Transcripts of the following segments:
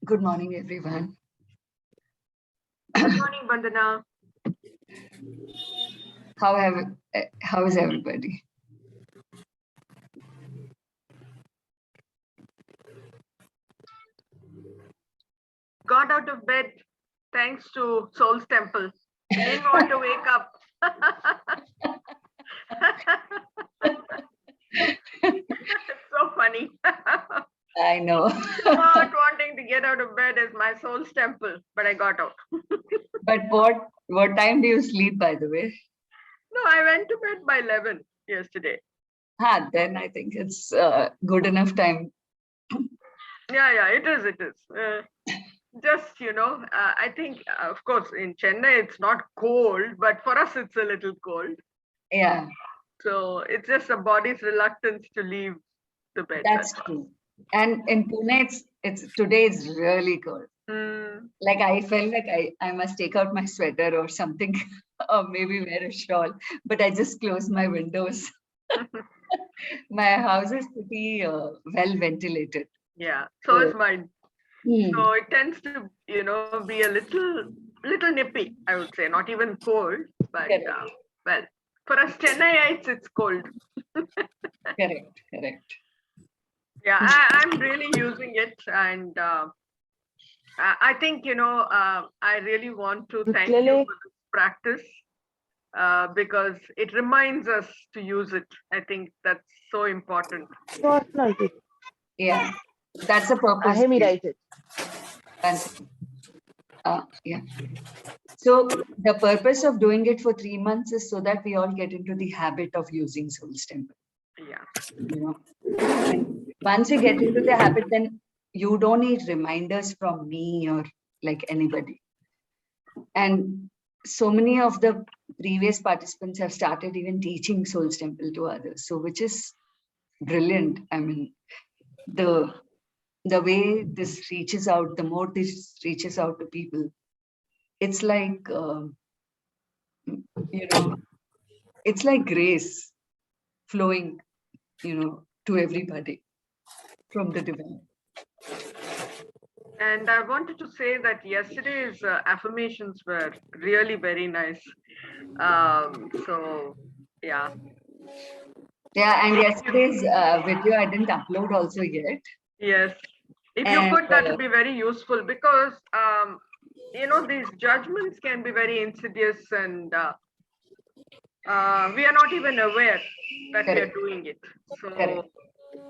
Good morning, everyone. Good morning, Vandana. How is everybody? Got out of bed thanks to Soul's Temple. Didn't want to wake up. It's so funny. I know. Not wanting to get out of bed is my Soul's Temple, but I got out. But what time do you sleep, by the way? No, I went to bed by 11 yesterday. Then I think it's good enough time. Yeah, it is. Just, I think, of course, in Chennai, it's not cold, but for us, it's a little cold. Yeah. So it's just the body's reluctance to leave the bed. That's true. And in Pune, today is really cold. Like I felt like I must take out my sweater or something, or maybe wear a shawl, but I just closed my windows. My house is pretty well ventilated. Yeah, so is mine. Hmm. So it tends to, be a little nippy, I would say, not even cold, but well, for us Chennaiites, it's cold. Correct. Yeah, I'm really using it, and I think, I really want to thank you for this practice because it reminds us to use it. I think that's so important. Yeah, that's the purpose. Yeah. So the purpose of doing it for 3 months is so that we all get into the habit of using Soul's Temple. Yeah. And once you get into the habit, then you don't need reminders from me or like anybody. And so many of the previous participants have started even teaching Soul's Temple to others. So which is brilliant. I mean, the way this reaches out, the more this reaches out to people, it's like, it's like grace flowing, to everybody from the divine. And I wanted to say that yesterday's affirmations were really very nice. So, yeah. Yeah, and yesterday's video I didn't upload also yet. Yes. If you could, that would be very useful because, these judgments can be very insidious and we are not even aware that we are doing it. So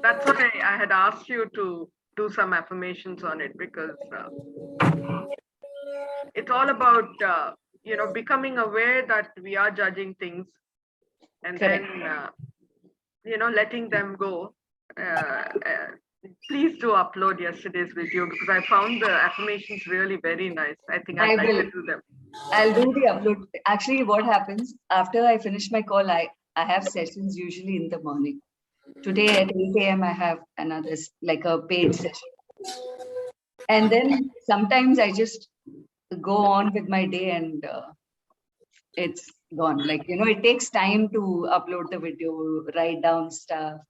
that's why I had asked you to do some affirmations on it because it's all about, becoming aware that we are judging things and then, letting them go. Please do upload yesterday's video because I found the affirmations really very nice. I think I'd like to do them. I'll do the upload. Actually, what happens after I finish my call, I have sessions usually in the morning. Today at 8 a.m. I have another, like a paid session. And then sometimes I just go on with my day and it's gone. Like, it takes time to upload the video, write down stuff.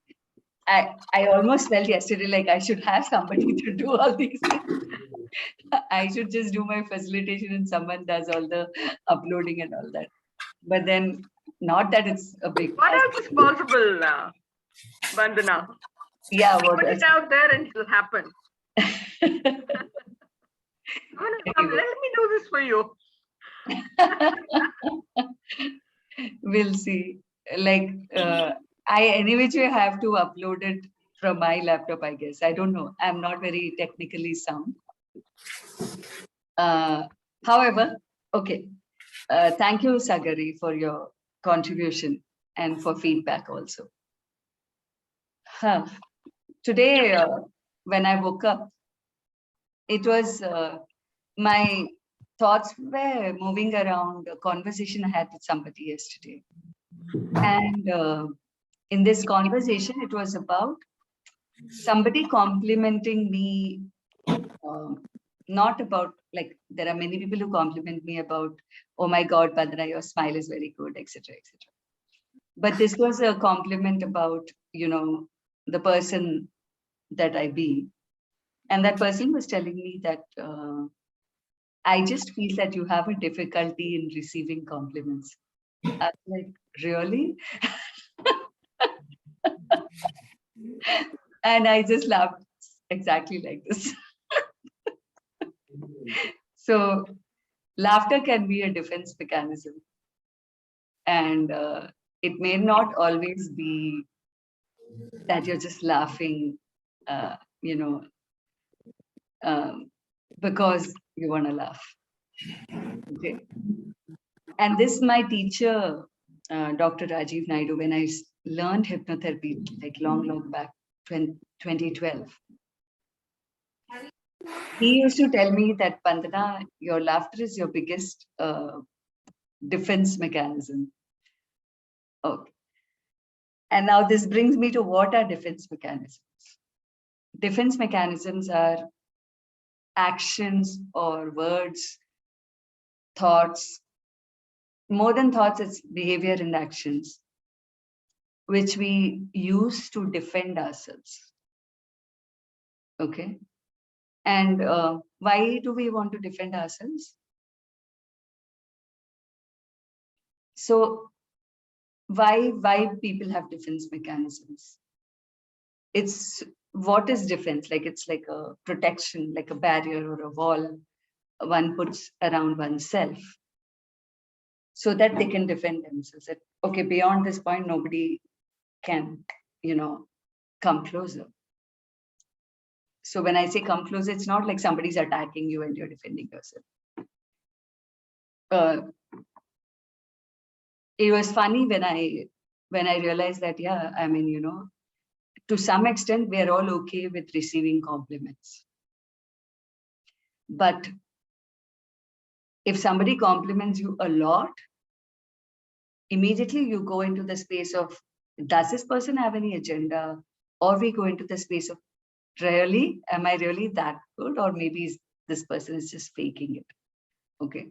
I almost felt yesterday like I should have somebody to do all these things. I should just do my facilitation and someone does all the uploading and all that. But then, not that it's a big. What else is possible, Vandana? Yeah, put it out there and it'll happen. Let me do this for you. We'll see. Like, I anyway have to upload it from my laptop, I guess. I don't know. I'm not very technically sound. However, okay. Thank you, Sagari, for your contribution and for feedback also. Today, when I woke up, it was my thoughts were moving around a conversation I had with somebody yesterday. And in this conversation, it was about somebody complimenting me, not about, like, there are many people who compliment me about, oh my God, Vandana, your smile is very good, etc., etc. But this was a compliment about, the person that I be. And that person was telling me that I just feel that you have a difficulty in receiving compliments. I was like, really? And I just laughed exactly like this. So laughter can be a defense mechanism. And it may not always be that you're just laughing, you know, because you want to laugh. Okay. And this, my teacher, Dr. Rajiv Naidu, when I learned hypnotherapy, like long back, 2012, he used to tell me that, Pandana, your laughter is your biggest defense mechanism. Okay. And now this brings me to what are defense mechanisms? Defense mechanisms are actions or words, thoughts, more than thoughts, it's behavior and actions, which we use to defend ourselves. Okay. And why do we want to defend ourselves? So why people have defense mechanisms? It's what is defense? Like it's like a protection, like a barrier or a wall one puts around oneself so that they can defend themselves. That, okay, beyond this point, nobody can, come closer. So when I say come closer, it's not like somebody's attacking you and you're defending yourself. It was funny when I realized that, yeah, I mean, to some extent, we're all okay with receiving compliments. But if somebody compliments you a lot, immediately you go into the space of, does this person have any agenda? Or we go into the space of, really, am I really that good? Or maybe this person is just faking it. Okay.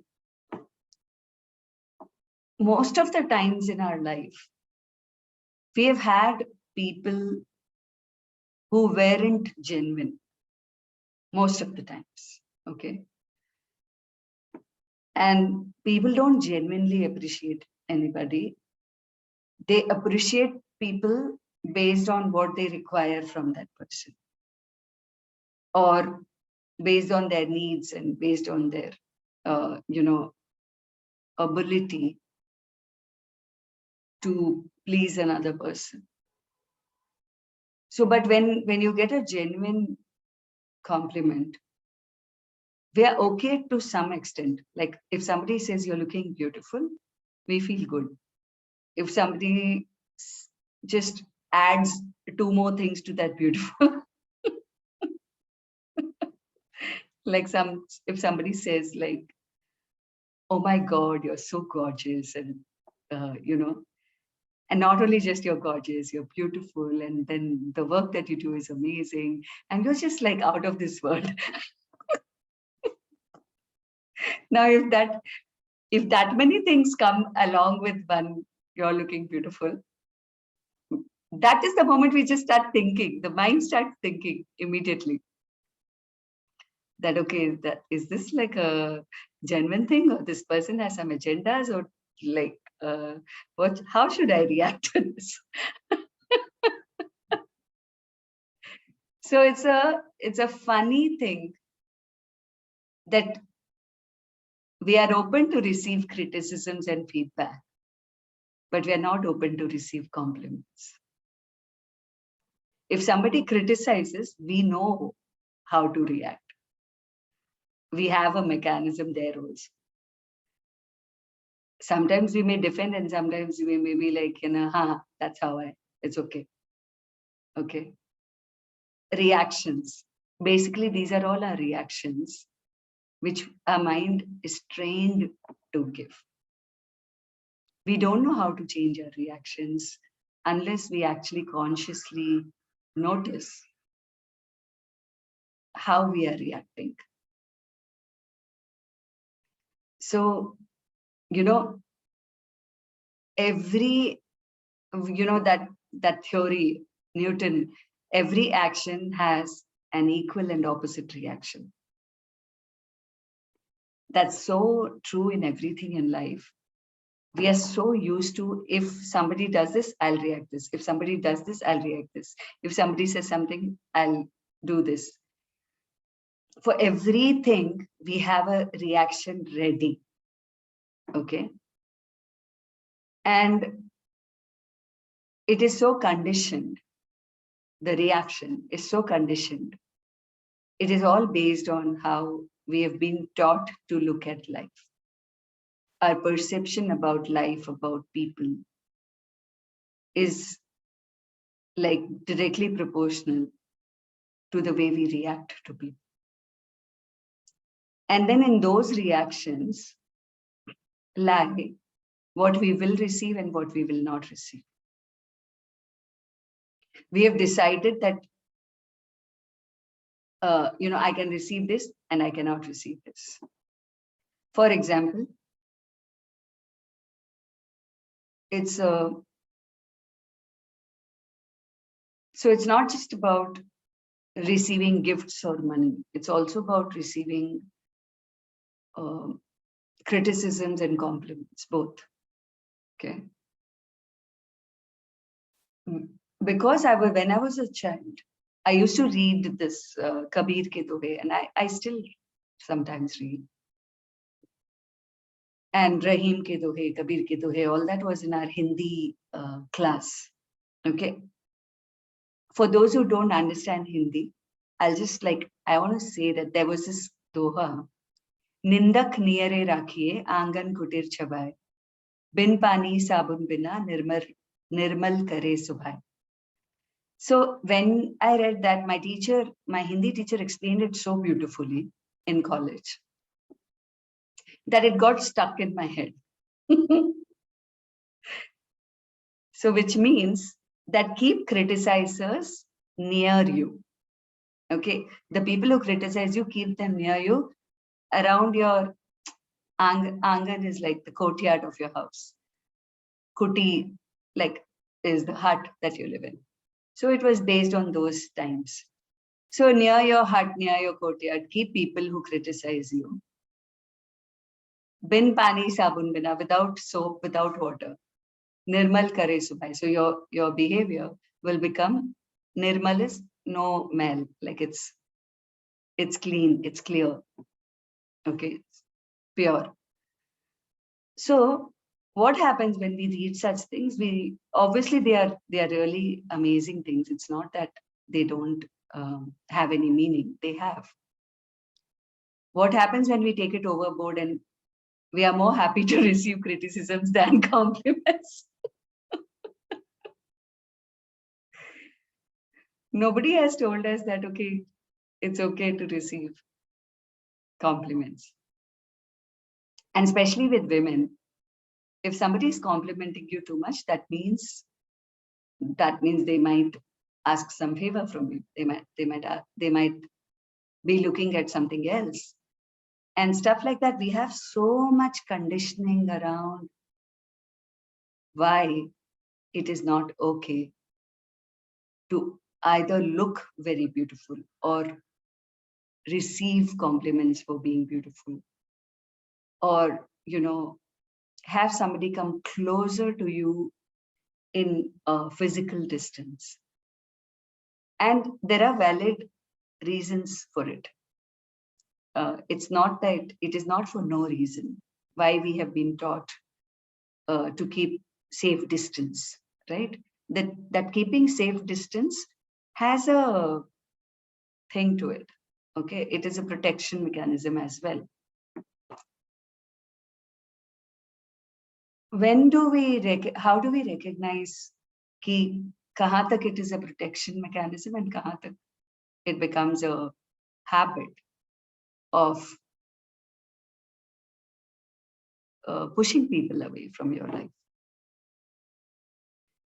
Most of the times in our life, we have had people who weren't genuine. Most of the times. Okay. And people don't genuinely appreciate anybody. They appreciate people based on what they require from that person, or based on their needs and based on their, ability to please another person. So, but when you get a genuine compliment, we are okay to some extent. Like if somebody says you're looking beautiful, we feel good. If somebody just adds 2 more things to that beautiful, like if somebody says like, oh my God, you're so gorgeous, and and not only just you're gorgeous, you're beautiful, and then the work that you do is amazing, and you're just like out of this world. Now, if that many things come along with one, you're looking beautiful, that is the moment we just start thinking, the mind starts thinking immediately that, okay, that is this like a genuine thing, or this person has some agendas, or like, how should I react to this? So it's a funny thing that we are open to receive criticisms and feedback, but we are not open to receive compliments. If somebody criticizes, we know how to react. We have a mechanism there also. Sometimes we may defend, and sometimes we may be like, that's how it's okay. Okay. Reactions. Basically, these are all our reactions, which our mind is trained to give. We don't know how to change our reactions unless we actually consciously notice how we are reacting. So, every, that theory, Newton, every action has an equal and opposite reaction. That's so true in everything in life. We are so used to, if somebody does this, I'll react this. If somebody does this, I'll react this. If somebody says something, I'll do this. For everything, we have a reaction ready. Okay. And it is so conditioned. The reaction is so conditioned. It is all based on how we have been taught to look at life. Our perception about life, about people, is like directly proportional to the way we react to people. And then in those reactions lie what we will receive and what we will not receive. We have decided that, I can receive this and I cannot receive this. For example, it's so it's not just about receiving gifts or money. It's also about receiving criticisms and compliments, both. Okay. Because when I was a child, I used to read this Kabir Ke Dohe, and I still sometimes read. And Rahim Ke Dohe, Kabir Ke Dohe, all that was in our Hindi class. Okay. For those who don't understand Hindi, I want to say that there was this doha. Nindak niyare rakhiye, angan kutir chabaye. Bin pani sabun bina, nirmal kare subhay. So when I read that, my Hindi teacher explained it so beautifully in college that it got stuck in my head. So which means that keep criticizers near you. Okay, the people who criticize you, keep them near you, around your angan is like the courtyard of your house. Kuti is the hut that you live in. So it was based on those times. So near your hut, near your courtyard, keep people who criticize you. Bin pani sabun bina, without soap, without water. Nirmal kare subhai. So your behavior will become nirmal is no mel, like it's clean, it's clear. Okay, pure. So what happens when we read such things? Obviously they are really amazing things. It's not that they don't have any meaning. They have. What happens when we take it overboard and we are more happy to receive criticisms than compliments? Nobody has told us that, okay, it's okay to receive compliments. And especially with women, if somebody is complimenting you too much, that means they might ask some favor from you. They might be looking at something else and stuff like that. We have so much conditioning around why it is not okay to either look very beautiful or receive compliments for being beautiful, or have somebody come closer to you in a physical distance. And there are valid reasons for it. It's not that it is not for no reason why we have been taught to keep safe distance, right? That keeping safe distance has a thing to it. Okay, it is a protection mechanism as well. How do we recognize ki kahan tak it is a protection mechanism and kahan tak it becomes a habit of pushing people away from your life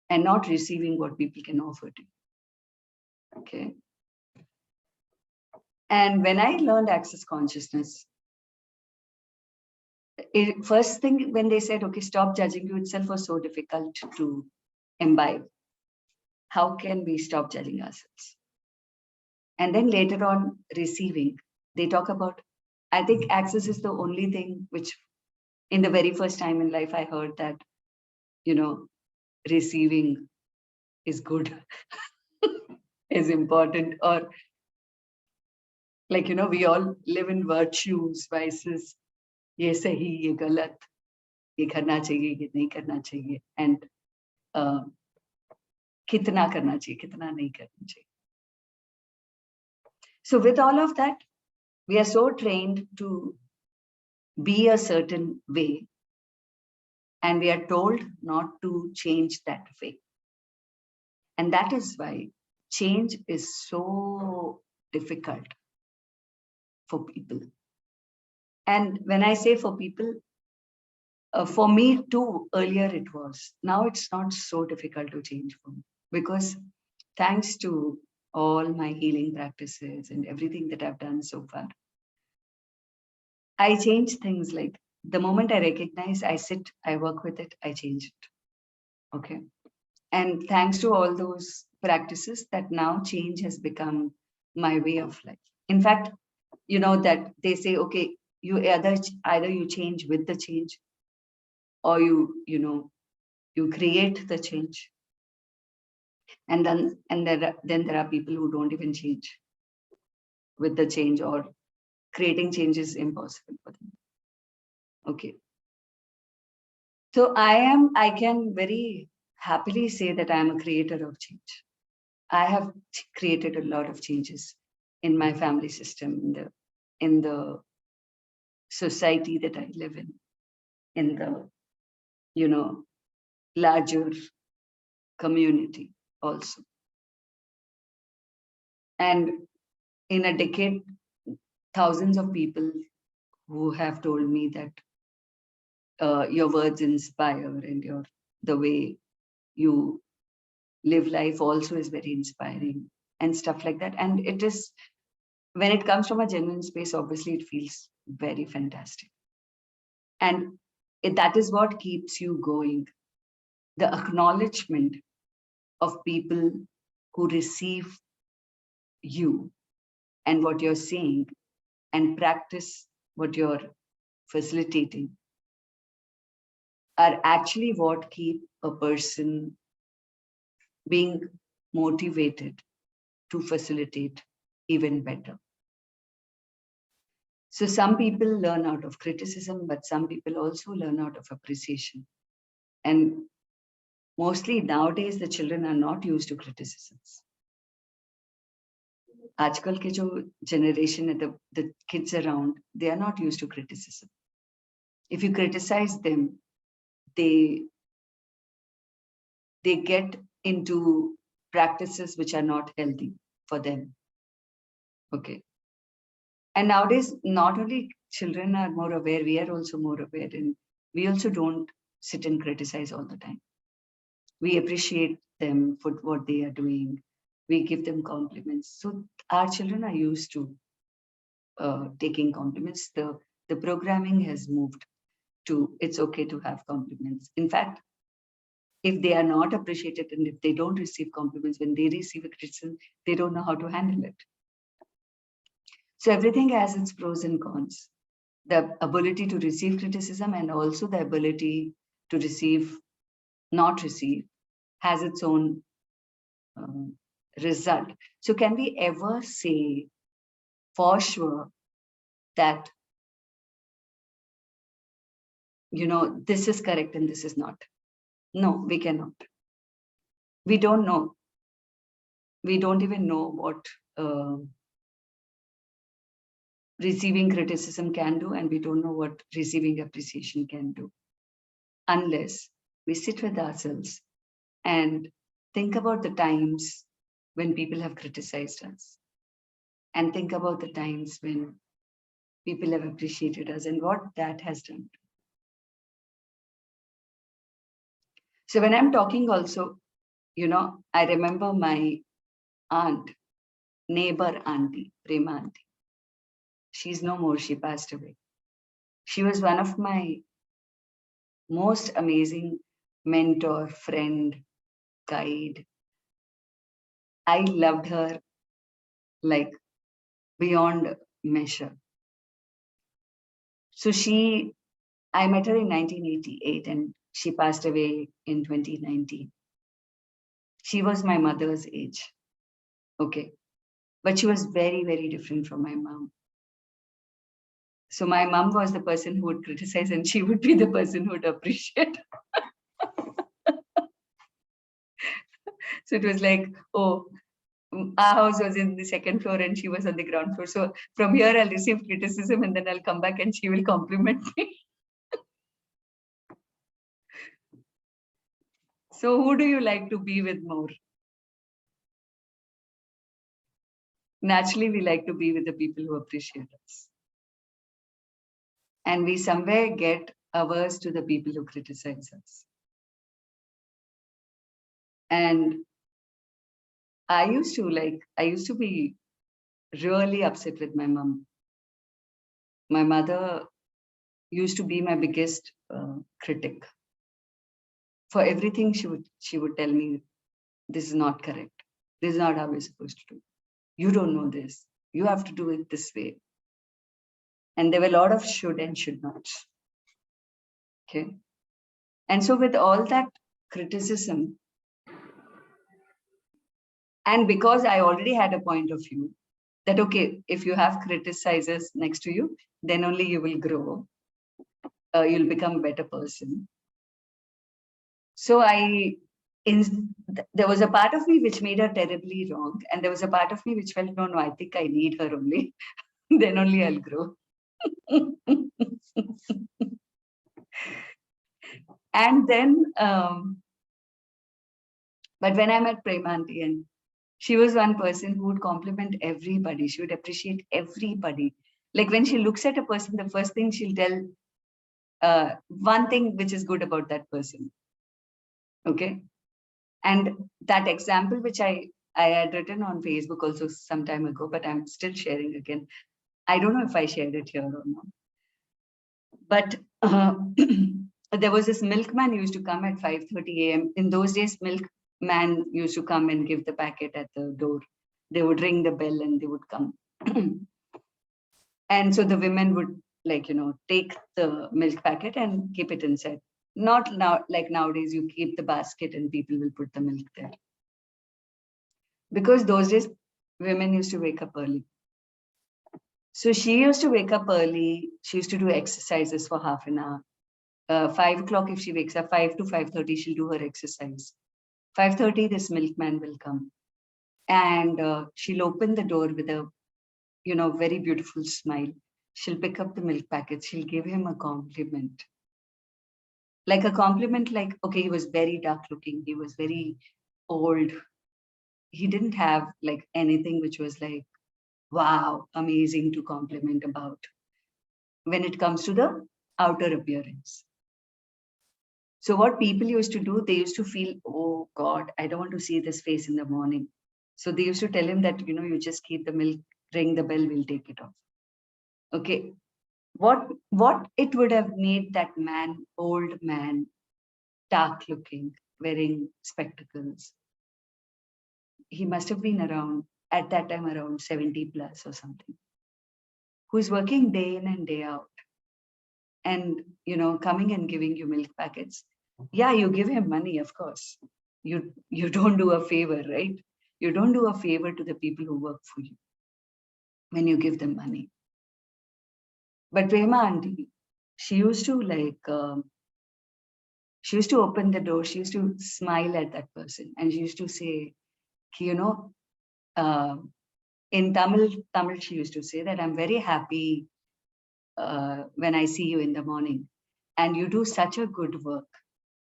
and not receiving what people can offer to you? Okay. And when I learned Access Consciousness, first thing when they said, okay, stop judging you, itself was so difficult to imbibe. How can we stop judging ourselves? And then later on, receiving. They talk about, I think access is the only thing which, in the very first time in life, I heard that, receiving is good, is important, or like, we all live in virtues, vices, ye sahi, ye galat, ye karna chahiye, ye nahi karna chahiye, and kitna karna chahiye, kitna nahi karna chahiye. So with all of that, we are so trained to be a certain way, and we are told not to change that way. And that is why change is so difficult for people. And when I say for people, for me too, earlier it was. Now it's not so difficult to change for me, because thanks to all my healing practices and everything that I've done so far, I change things. Like the moment I recognize, I sit, I work with it, I change it. Okay. And thanks to all those practices, that now change has become my way of life. In fact, that they say, okay, you either you change with the change, or you create the change. And then there are people who don't even change with the change, or creating change is impossible for them. Okay. So I can very happily say that I am a creator of change. I have created a lot of changes in my family system, in the society that I live in the, larger community also. And in a decade, thousands of people who have told me that your words inspire, and the way you live life also is very inspiring, and stuff like that. And it is, when it comes from a genuine space, obviously it feels very fantastic. And that is what keeps you going. The acknowledgement of people who receive you and what you're saying, and practice what you're facilitating, are actually what keep a person being motivated to facilitate even better. So some people learn out of criticism, but some people also learn out of appreciation. And mostly nowadays, the children are not used to criticisms. आजकल के जो generation and the kids around, they are not used to criticism. If you criticize them, they get into practices which are not healthy for them. Okay. And nowadays, not only children are more aware, we are also more aware, and we also don't sit and criticize all the time. We appreciate them for what they are doing. We give them compliments. So our children are used to taking compliments. The programming has moved to, it's okay to have compliments. In fact, if they are not appreciated, and if they don't receive compliments, when they receive a criticism, they don't know how to handle it. So everything has its pros and cons. The ability to receive criticism, and also the ability to not receive, has its own result. So can we ever say for sure that, this is correct and this is not? No, we cannot. We don't know. We don't even know what receiving criticism can do, and we don't know what receiving appreciation can do, unless we sit with ourselves and think about the times when people have criticized us, and think about the times when people have appreciated us, and what that has done. So when I'm talking also, I remember my aunt, neighbor auntie, Prema auntie. She's no more, she passed away. She was one of my most amazing mentor, friend, guide. I loved her like beyond measure. So I met her in 1988 and she passed away in 2019. She was my mother's age. Okay. But she was very, very different from my mom. So my mom was the person who would criticize and she would be the person who would appreciate. So it was like, oh, our house was in the second floor and she was on the ground floor. So from here I'll receive criticism and then I'll come back and she will compliment me. So who do you like to be with more? Naturally, we like to be with the people who appreciate us. And we somewhere get averse to the people who criticize us. And I used to be really upset with my mom. My mother used to be my biggest critic. For everything, she would tell me, this is not correct. This is not how we're supposed to do. You don't know this. You have to do it this way. And there were a lot of should and should nots. Okay. And so with all that criticism, and because I already had a point of view that, okay, if you have criticizers next to you, then only you will grow. You'll become a better person. So there was a part of me which made her terribly wrong. And there was a part of me which felt, no, I think I need her only. Then only I'll grow. And then, but when I met Prema Aunty, and she was one person who would compliment everybody. She would appreciate everybody. Like when she looks at a person, the first thing she'll tell one thing which is good about that person. Okay. And that example, which I had written on Facebook also some time ago, but I'm still sharing again. I don't know if I shared it here or not. But there was this milkman who used to come at 5:30 a.m. In those days, milkman used to come and give the packet at the door. They would ring the bell and they would come. And so the women would take the milk packet and keep it inside. Not now, like nowadays, you keep the basket and people will put the milk there. Because those days, women used to wake up early. So she used to wake up early. She used to do exercises for half an hour. 5 o'clock, if she wakes up, 5 to 5:30, she'll do her exercise. 5:30, this milkman will come. And she'll open the door with a, very beautiful smile. She'll pick up the milk packet. She'll give him a compliment. Like a compliment, like, okay, he was very dark looking. He was very old. He didn't have like anything which was like, wow, amazing to compliment about when it comes to the outer appearance. So what people used to do, they used to feel, oh God, I don't want to see this face in the morning. So they used to tell him that, you just keep the milk, ring the bell, we'll take it off. Okay. What it would have made that man, old man, dark looking, wearing spectacles. He must have been at that time around 70 plus or something, who's working day in and day out. And, coming and giving you milk packets. Yeah, you give him money, of course. You don't do a favor, right? You don't do a favor to the people who work for you when you give them money. But Prema Aunty, she used to she used to open the door. She used to smile at that person. And she used to say, in Tamil, she used to say that I'm very happy when I see you in the morning. And you do such a good work.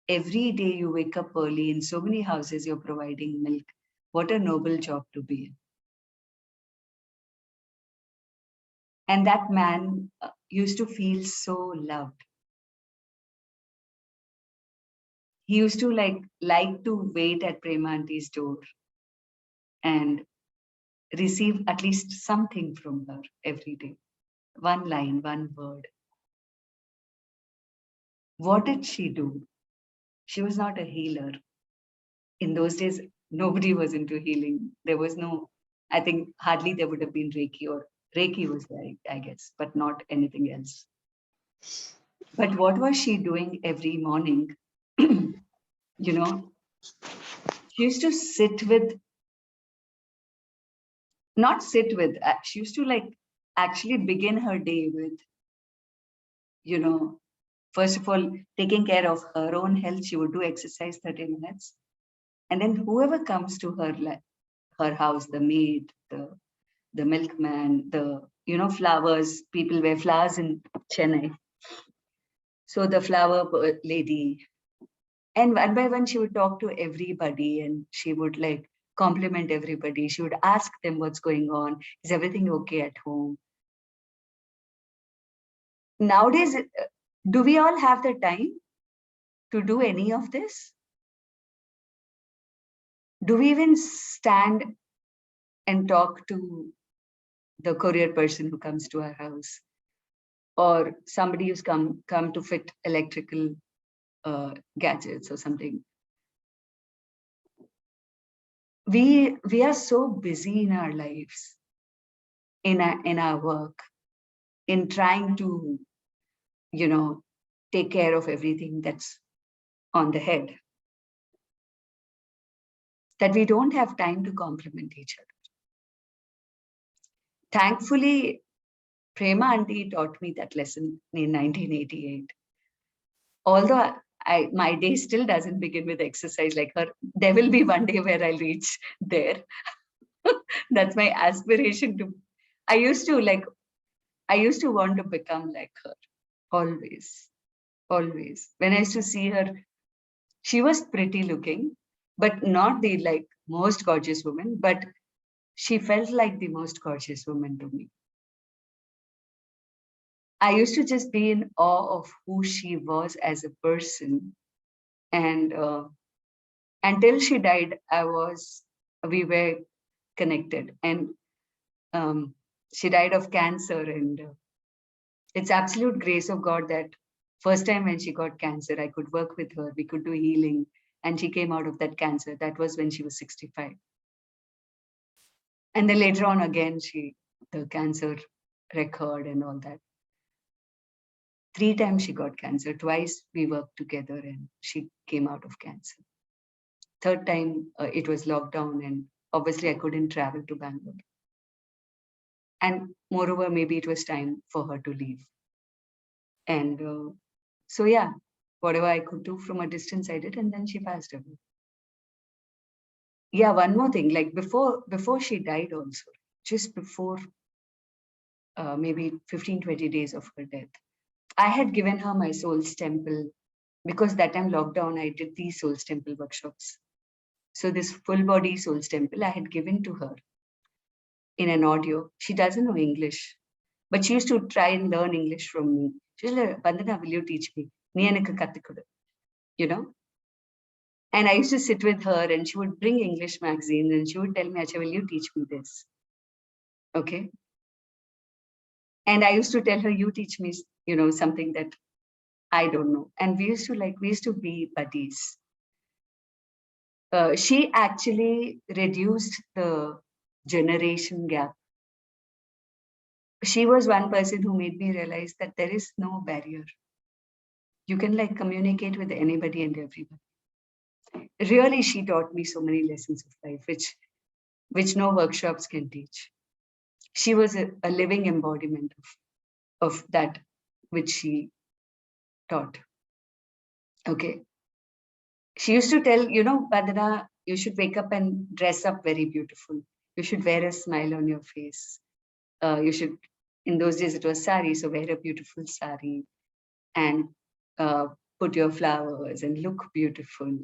Every day you wake up early, in so many houses you're providing milk. What a noble job to be in. And that man used to feel so loved. He used to like to wait at Prema Auntie's door and receive at least something from her every day. One line, one word. What did she do? She was not a healer. In those days, nobody was into healing. There was no I think hardly there would have been Reiki, or Reiki was there, I guess, but not anything else. But what was she doing every morning? You know, she used to she used to like actually begin her day with, you know, first of all, taking care of her own health. She would do exercise 30 minutes. And then whoever comes to her house, the maid, the milkman, flowers, people wear flowers in Chennai. So the flower lady, and one by one, she would talk to everybody and she would like compliment everybody. She would ask them what's going on. Is everything okay at home? Nowadays, do we all have the time to do any of this? Do we even stand and talk to the courier person who comes to our house, or somebody who's come to fit electrical gadgets or something? We are so busy in our lives, in our work, in trying to, take care of everything that's on the head, that we don't have time to compliment each other. Thankfully, Prema Aunty taught me that lesson in 1988. Although my day still doesn't begin with exercise like her, there will be one day where I'll reach there. That's my aspiration to. I used to want to become like her, always. When I used to see her, she was pretty looking, but not the like most gorgeous woman, but she felt like the most gorgeous woman to me. I used to just be in awe of who she was as a person. And until she died, we were connected. And she died of cancer. And it's absolute grace of God that first time when she got cancer, I could work with her, we could do healing. And she came out of that cancer. That was when she was 65. And then later on again, the cancer record and all that. 3 times she got cancer. Twice we worked together and she came out of cancer. 3rd time it was lockdown and obviously I couldn't travel to Bangalore. And moreover, maybe it was time for her to leave. And so yeah, whatever I could do from a distance I did, and then she passed away. Yeah, one more thing, like before she died also, just before maybe 15-20 days of her death, I had given her my Soul's Temple, because that time lockdown, I did these Soul's Temple workshops. So this full body Soul's Temple I had given to her in an audio. She doesn't know English, but she used to try and learn English from me. She's like, Vandana, will you teach me? You know? And I used to sit with her and she would bring English magazines and she would tell me, Acha, will you teach me this? Okay. And I used to tell her, you teach me, something that I don't know. And we used to be buddies. She actually reduced the generation gap. She was one person who made me realize that there is no barrier. You can like communicate with anybody and everybody. Really, she taught me so many lessons of life, which no workshops can teach. She was a living embodiment of that which she taught. Okay. She used to tell, Vandana, you should wake up and dress up very beautiful. You should wear a smile on your face. You should, in those days it was sari, so wear a beautiful sari and put your flowers and look beautiful.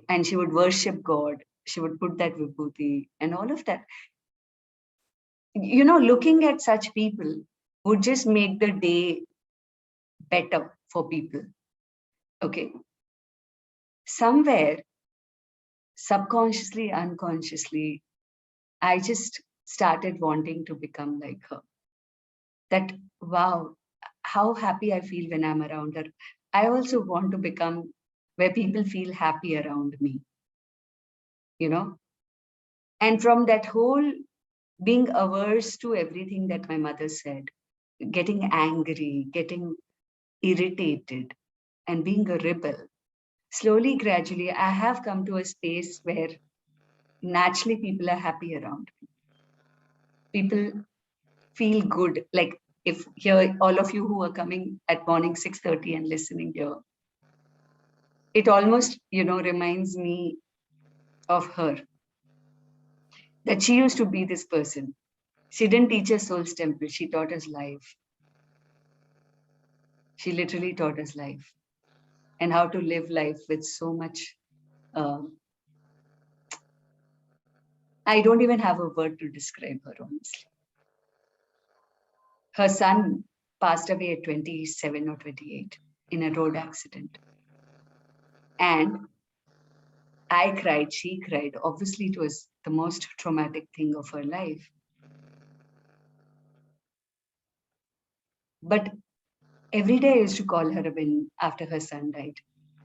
And she would worship God. She would put that vibhuti and all of that. Looking at such people would just make the day better for people. Okay. Somewhere, subconsciously, unconsciously, I just started wanting to become like her. That, wow, how happy I feel when I'm around her. I also want to become where people feel happy around me. And from that whole being averse to everything that my mother said, getting angry, getting irritated, and being a rebel, slowly, gradually, I have come to a space where naturally people are happy around me. People feel good. Like if here, all of you who are coming at morning 6:30 and listening here, it almost, reminds me of her, that she used to be this person. She didn't teach us Soul's Temple. She taught us life. She literally taught us life and how to live life with so much. I don't even have a word to describe her, honestly. Her son passed away at 27 or 28 in a road accident. And I cried, she cried. Obviously, it was the most traumatic thing of her life. But every day I used to call her when after her son died.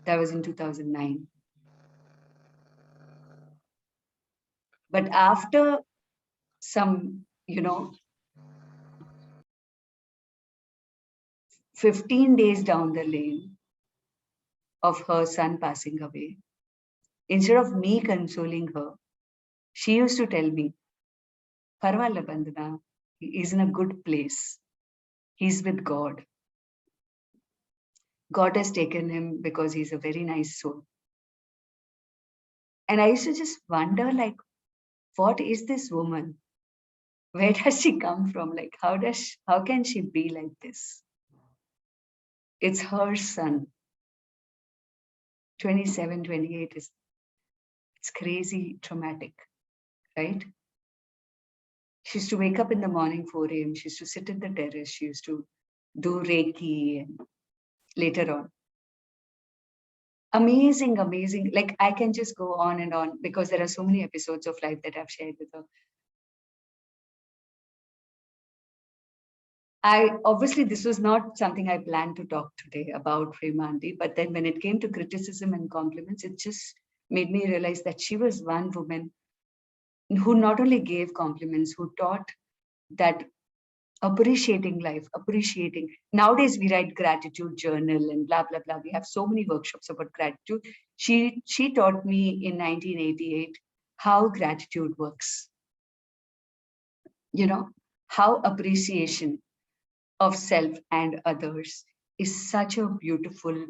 That was in 2009. But after some, 15 days down the lane of her son passing away, instead of me consoling her, she used to tell me, Parvalla Bandana, he is in a good place. He's with God. God has taken him because he's a very nice soul. And I used to just wonder, like, what is this woman? Where does she come from? Like, how can she be like this? It's her son. 27, 28 it's crazy traumatic, right? She used to wake up in the morning 4 a.m. She used to sit in the terrace. She used to do Reiki and later on. Amazing, amazing. Like I can just go on and on because there are so many episodes of life that I've shared with her. Obviously, this was not something I planned to talk today about Prema Aunty, but then when it came to criticism and compliments, it just made me realize that she was one woman who not only gave compliments, who taught that appreciating life, appreciating. Nowadays, we write gratitude journal and blah, blah, blah. We have so many workshops about gratitude. She taught me in 1988 how gratitude works. How appreciation of self and others is such a beautiful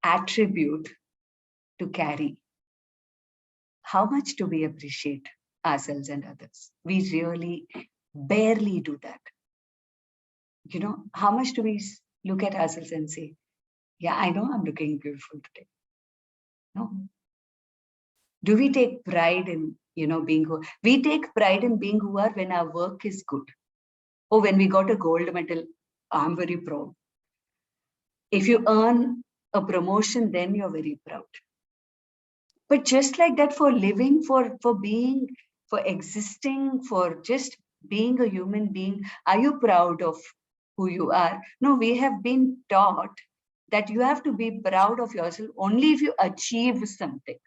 attribute to carry. How much do we appreciate ourselves and others? We really barely do that. How much do we look at ourselves and say, yeah, I know I'm looking beautiful today? No. Do we take pride in, being who? We take pride in being who are when our work is good. Or when we got a gold medal, I'm very proud. If you earn a promotion, then you're very proud. But just like that, for living, for being, for existing, for just being a human being, are you proud of who you are? No, we have been taught that you have to be proud of yourself only if you achieve something.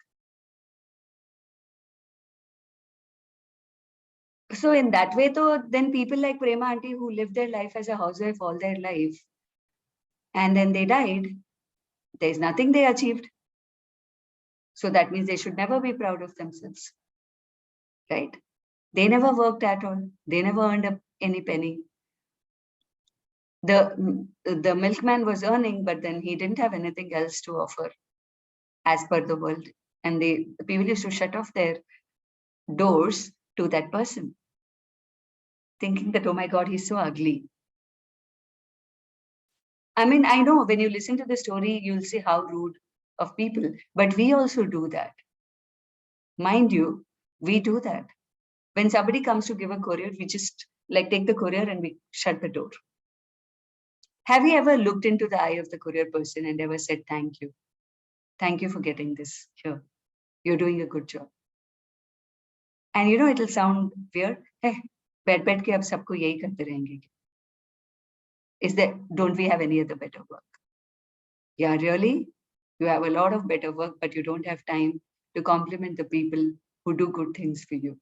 So in that way, though, then people like Prema Aunty who lived their life as a housewife all their life, and then they died, there's nothing they achieved. So that means they should never be proud of themselves, right? They never worked at all. They never earned any penny. The milkman was earning, but then he didn't have anything else to offer as per the world. And the people used to shut off their doors to that person, thinking that, oh my God, he's so ugly. I mean, I know when you listen to the story, you'll see how rude of people, but we also do that. Mind you, we do that. When somebody comes to give a courier, we just like take the courier and we shut the door. Have you ever looked into the eye of the courier person and ever said, thank you? Thank you for getting this here. You're doing a good job. And it'll sound weird. Hey, बैठ के अब सबको यही करते रहेंगे. Don't we have any other better work? Yeah, really? You have a lot of better work, but you don't have time to compliment the people who do good things for you.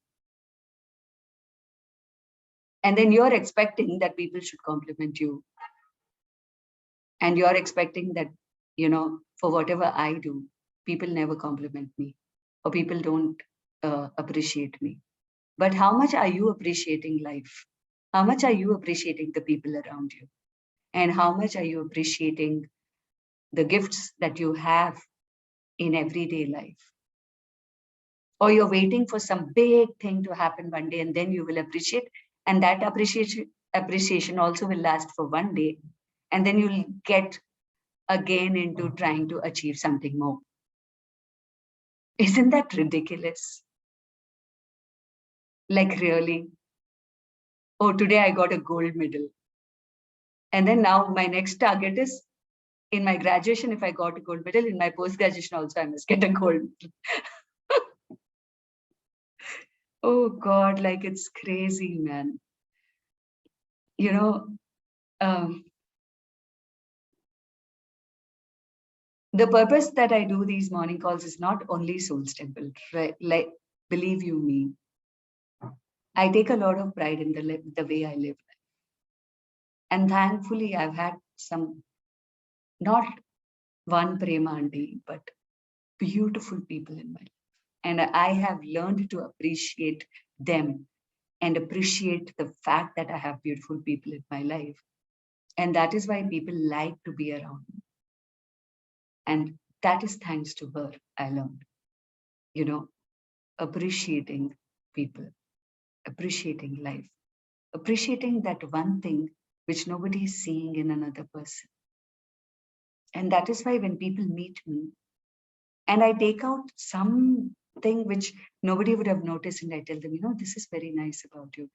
And then you're expecting that people should compliment you. And you're expecting that, for whatever I do, people never compliment me or people don't appreciate me. But how much are you appreciating life? How much are you appreciating the people around you? And how much are you appreciating the gifts that you have in everyday life? Or you're waiting for some big thing to happen one day and then you will appreciate, and that appreciation also will last for one day, and then you'll get again into trying to achieve something more. Isn't that ridiculous? Like, really? Oh, today I got a gold medal. And then now my next target is, in my graduation, if I got a gold medal, in my post-graduation also, I must get a gold medal. Oh God, like, it's crazy, man. The purpose that I do these morning calls is not only Soul's Temple, right? Like, believe you me, I take a lot of pride in the way I live. And thankfully, I've had some, not one prema auntie, but beautiful people in my life. And I have learned to appreciate them and appreciate the fact that I have beautiful people in my life. And that is why people like to be around me. And that is thanks to her, I learned, appreciating people, appreciating life, appreciating that one thing which nobody is seeing in another person. And that is why when people meet me and I take out something which nobody would have noticed, and I tell them, this is very nice about you.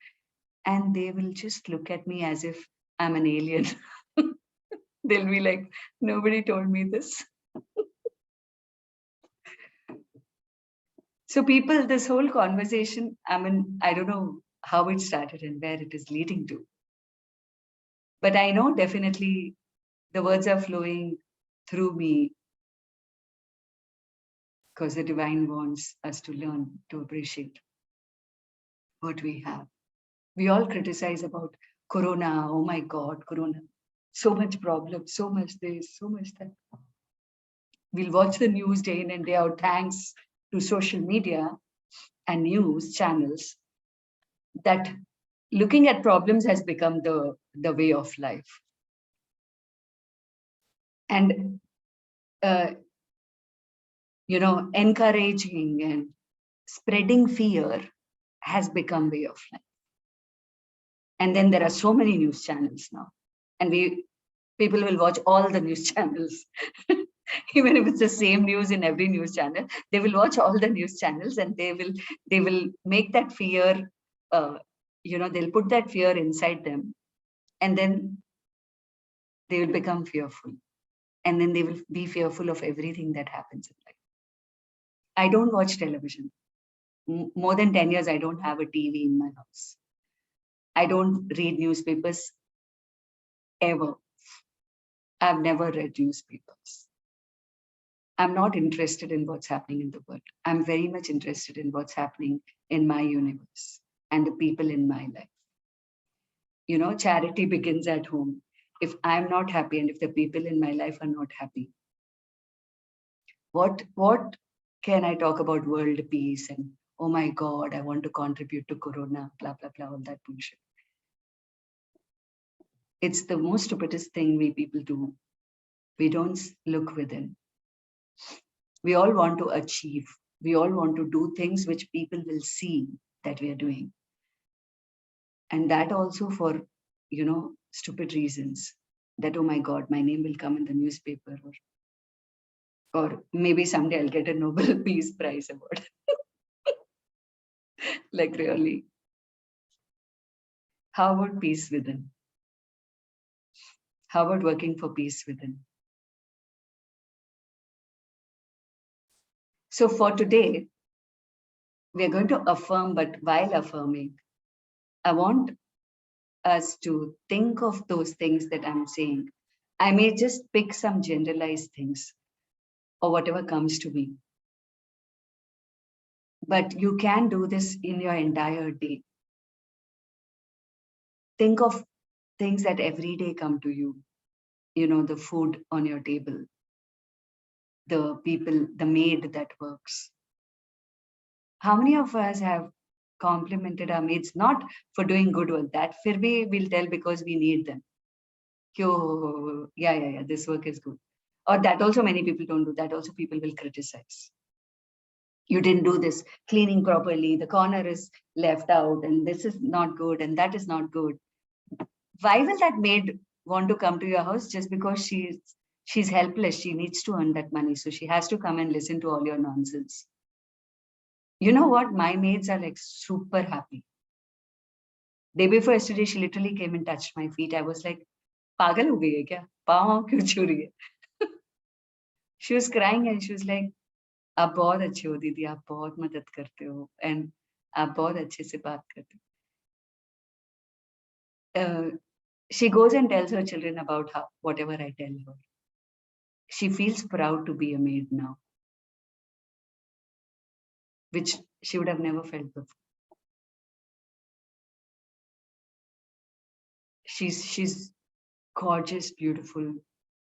And they will just look at me as if I'm an alien. They'll be like, nobody told me this. So people, this whole conversation, I don't know how it started and where it is leading to. But I know definitely the words are flowing through me because the divine wants us to learn to appreciate what we have. We all criticize about Corona. Oh my God, Corona. So much problem, so much this, so much that. We'll watch the news day in and day out, thanks to social media and news channels, that looking at problems has become the way of life. And, encouraging and spreading fear has become way of life. And then there are so many news channels now. And people will watch all the news channels. Even if it's the same news in every news channel, they will watch all the news channels and they will make that fear, they'll put that fear inside them, and then they will become fearful. And then they will be fearful of everything that happens in life. I don't watch television. More than 10 years, I don't have a TV in my house. I don't read newspapers ever. I've never read newspapers. I'm not interested in what's happening in the world. I'm very much interested in what's happening in my universe and the people in my life. Charity begins at home. If I'm not happy and if the people in my life are not happy, what can I talk about world peace and, oh my God, I want to contribute to Corona, blah, blah, blah, all that bullshit. It's the most stupidest thing we people do. We don't look within. We all want to achieve. We all want to do things which people will see that we are doing. And that also for, stupid reasons. That, oh my God, my name will come in the newspaper, or maybe someday I'll get a Nobel Peace Prize award. Like, really. How about peace within? How about working for peace within? So for today, we're going to affirm, but while affirming, I want us to think of those things that I'm saying. I may just pick some generalized things or whatever comes to me. But you can do this in your entire day. Think of things that every day come to you. You know, the food on your table, the people, the maid that works. How many of us have complimented our maids not for doing good work? That fir bhi we'll tell because we need them. Yeah, this work is good. Or that also many people don't do. That also people will criticize. You didn't do this cleaning properly, the corner is left out, and this is not good, and that is not good. Why will that maid want to come to your house? Just because she's helpless, she needs to earn that money, so she has to come and listen to all your nonsense. You know what? My maids are like super happy. Day before yesterday, she literally came and touched my feet. I was like, pagal ho gayi hai kya? Paon kyun chhu rahi hai? She was crying and she was like, आप बहुत अच्छे हो दीदी, आप बहुत मदद करते हो and आप बहुत अच्छे से बात करते हो. She goes and tells her children about whatever I tell her. She feels proud to be a maid now, which she would have never felt before. She's gorgeous, beautiful.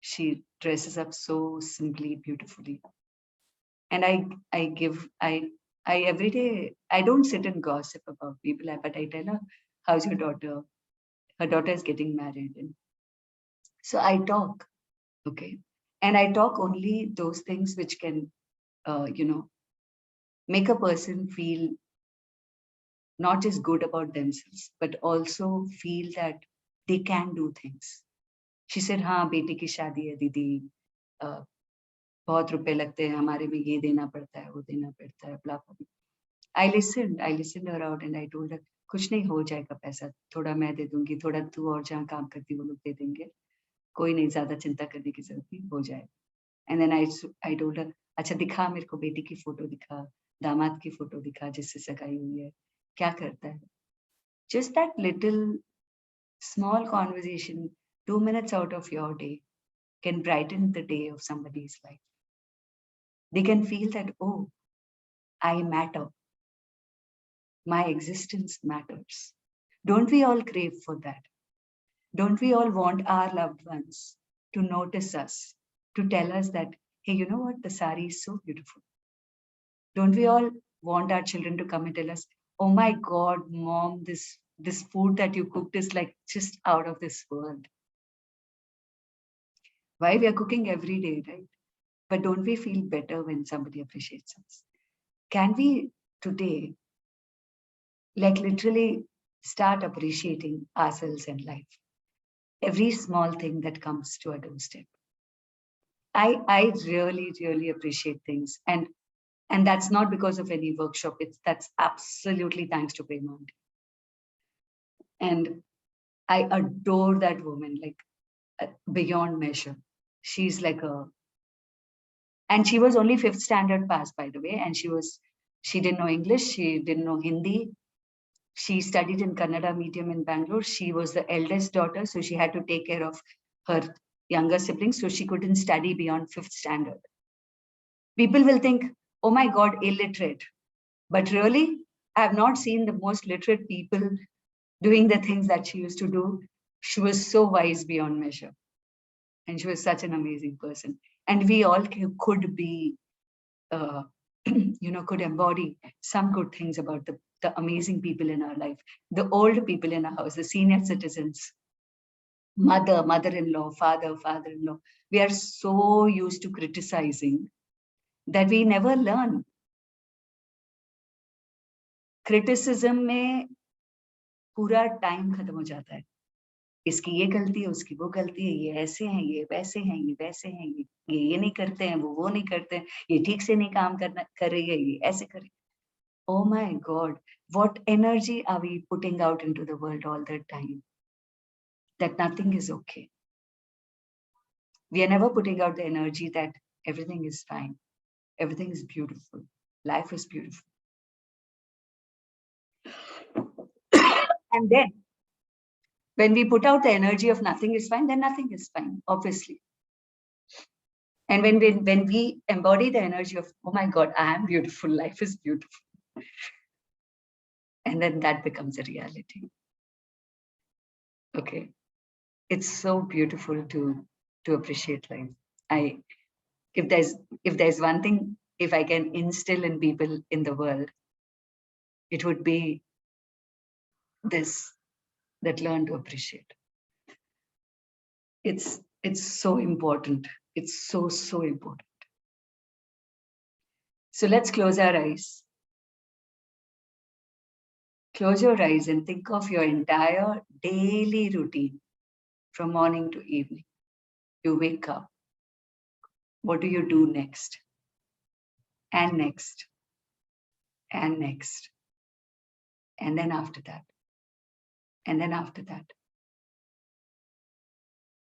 She dresses up so simply, beautifully. And I every day, I don't sit and gossip about people, but I tell her, how's your daughter? Her daughter is getting married. And so I talk, okay? And I talk only those things which can, make a person feel not just good about themselves, but also feel that they can do things. She said, हाँ बेटी की शादी है दीदी, बहुत रुपए लगते हैं हमारे में, ये देना पड़ता है वो देना पड़ता है, blah blah. I listened her out and I told her, कुछ नहीं, हो जाएगा पैसा, थोड़ा मैं दे दूंगी, थोड़ा तू और जहाँ काम करती वो लोग दे देंगे, कोई नहीं, ज्यादा चिंता करने की जरूरत नहीं, हो जाएगा. And then I told her, अच्छा दिखा मेरे को बेटी की फोटो दिखा, दामाद की फोटो दिखा जिससे सगाई हुई है, क्या करता है. Just that little small conversation, 2 minutes out of your day, can brighten the day of somebody's life. They can feel that, oh, I matter. My existence matters. Don't we all crave for that? Don't we all want our loved ones to notice us, to tell us that, hey, you know what? The sari is so beautiful. Don't we all want our children to come and tell us, oh my God, mom, this food that you cooked is like just out of this world. Why? We are cooking every day, right? But don't we feel better when somebody appreciates us? Can we today, like literally start appreciating ourselves and life? Every small thing that comes to our doorstep. I really, really appreciate things. And that's not because of any workshop. That's absolutely thanks to Prema Aunty. And I adore that woman, like beyond measure. She's like and she was only 5th standard pass, by the way. And she didn't know English. She didn't know Hindi. She studied in Kannada medium in Bangalore. She was the eldest daughter, so she had to take care of her younger siblings, so she couldn't study beyond 5th standard. People will think, oh my God, illiterate. But really, I have not seen the most literate people doing the things that she used to do. She was so wise beyond measure. And she was such an amazing person. And we all could be, could embody some good things about the amazing people in our life, the old people in our house, the senior citizens, mother-in-law, father-in-law. We are so used to criticizing that we never learn. Criticism में पूरा time खत्म हो जाता है. इसकी ये गलती है, उसकी वो गलती है, ये ऐसे हैं, ये वैसे हैं, ये वैसे हैं, ये नहीं करते हैं, वो नहीं करते हैं, ये ठीक से नहीं काम कर रही है, ये ऐसे कर रही. Oh my God, what energy are we putting out into the world all the time? That nothing is okay. We are never putting out the energy that everything is fine, everything is beautiful, life is beautiful. And then, when we put out the energy of nothing is fine, then nothing is fine, obviously. And when we embody the energy of, oh my God, I am beautiful, life is beautiful, And then that becomes a reality. Okay. It's so beautiful to appreciate life. If there's one thing, if I can instill in people in the world, it would be this, that learn to appreciate. It's so important. It's so important. So let's close our eyes. Close your eyes and think of your entire daily routine from morning to evening. You wake up. What do you do next? And next. And next. And then after that. And then after that.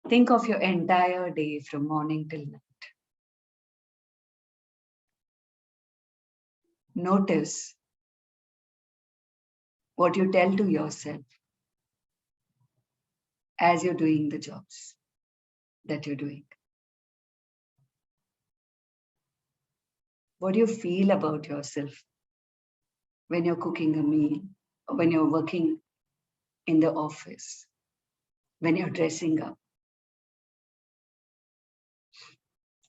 Think of your entire day from morning till night. Notice what you tell to yourself as you're doing the jobs that you're doing. What do you feel about yourself when you're cooking a meal, or when you're working in the office, when you're dressing up,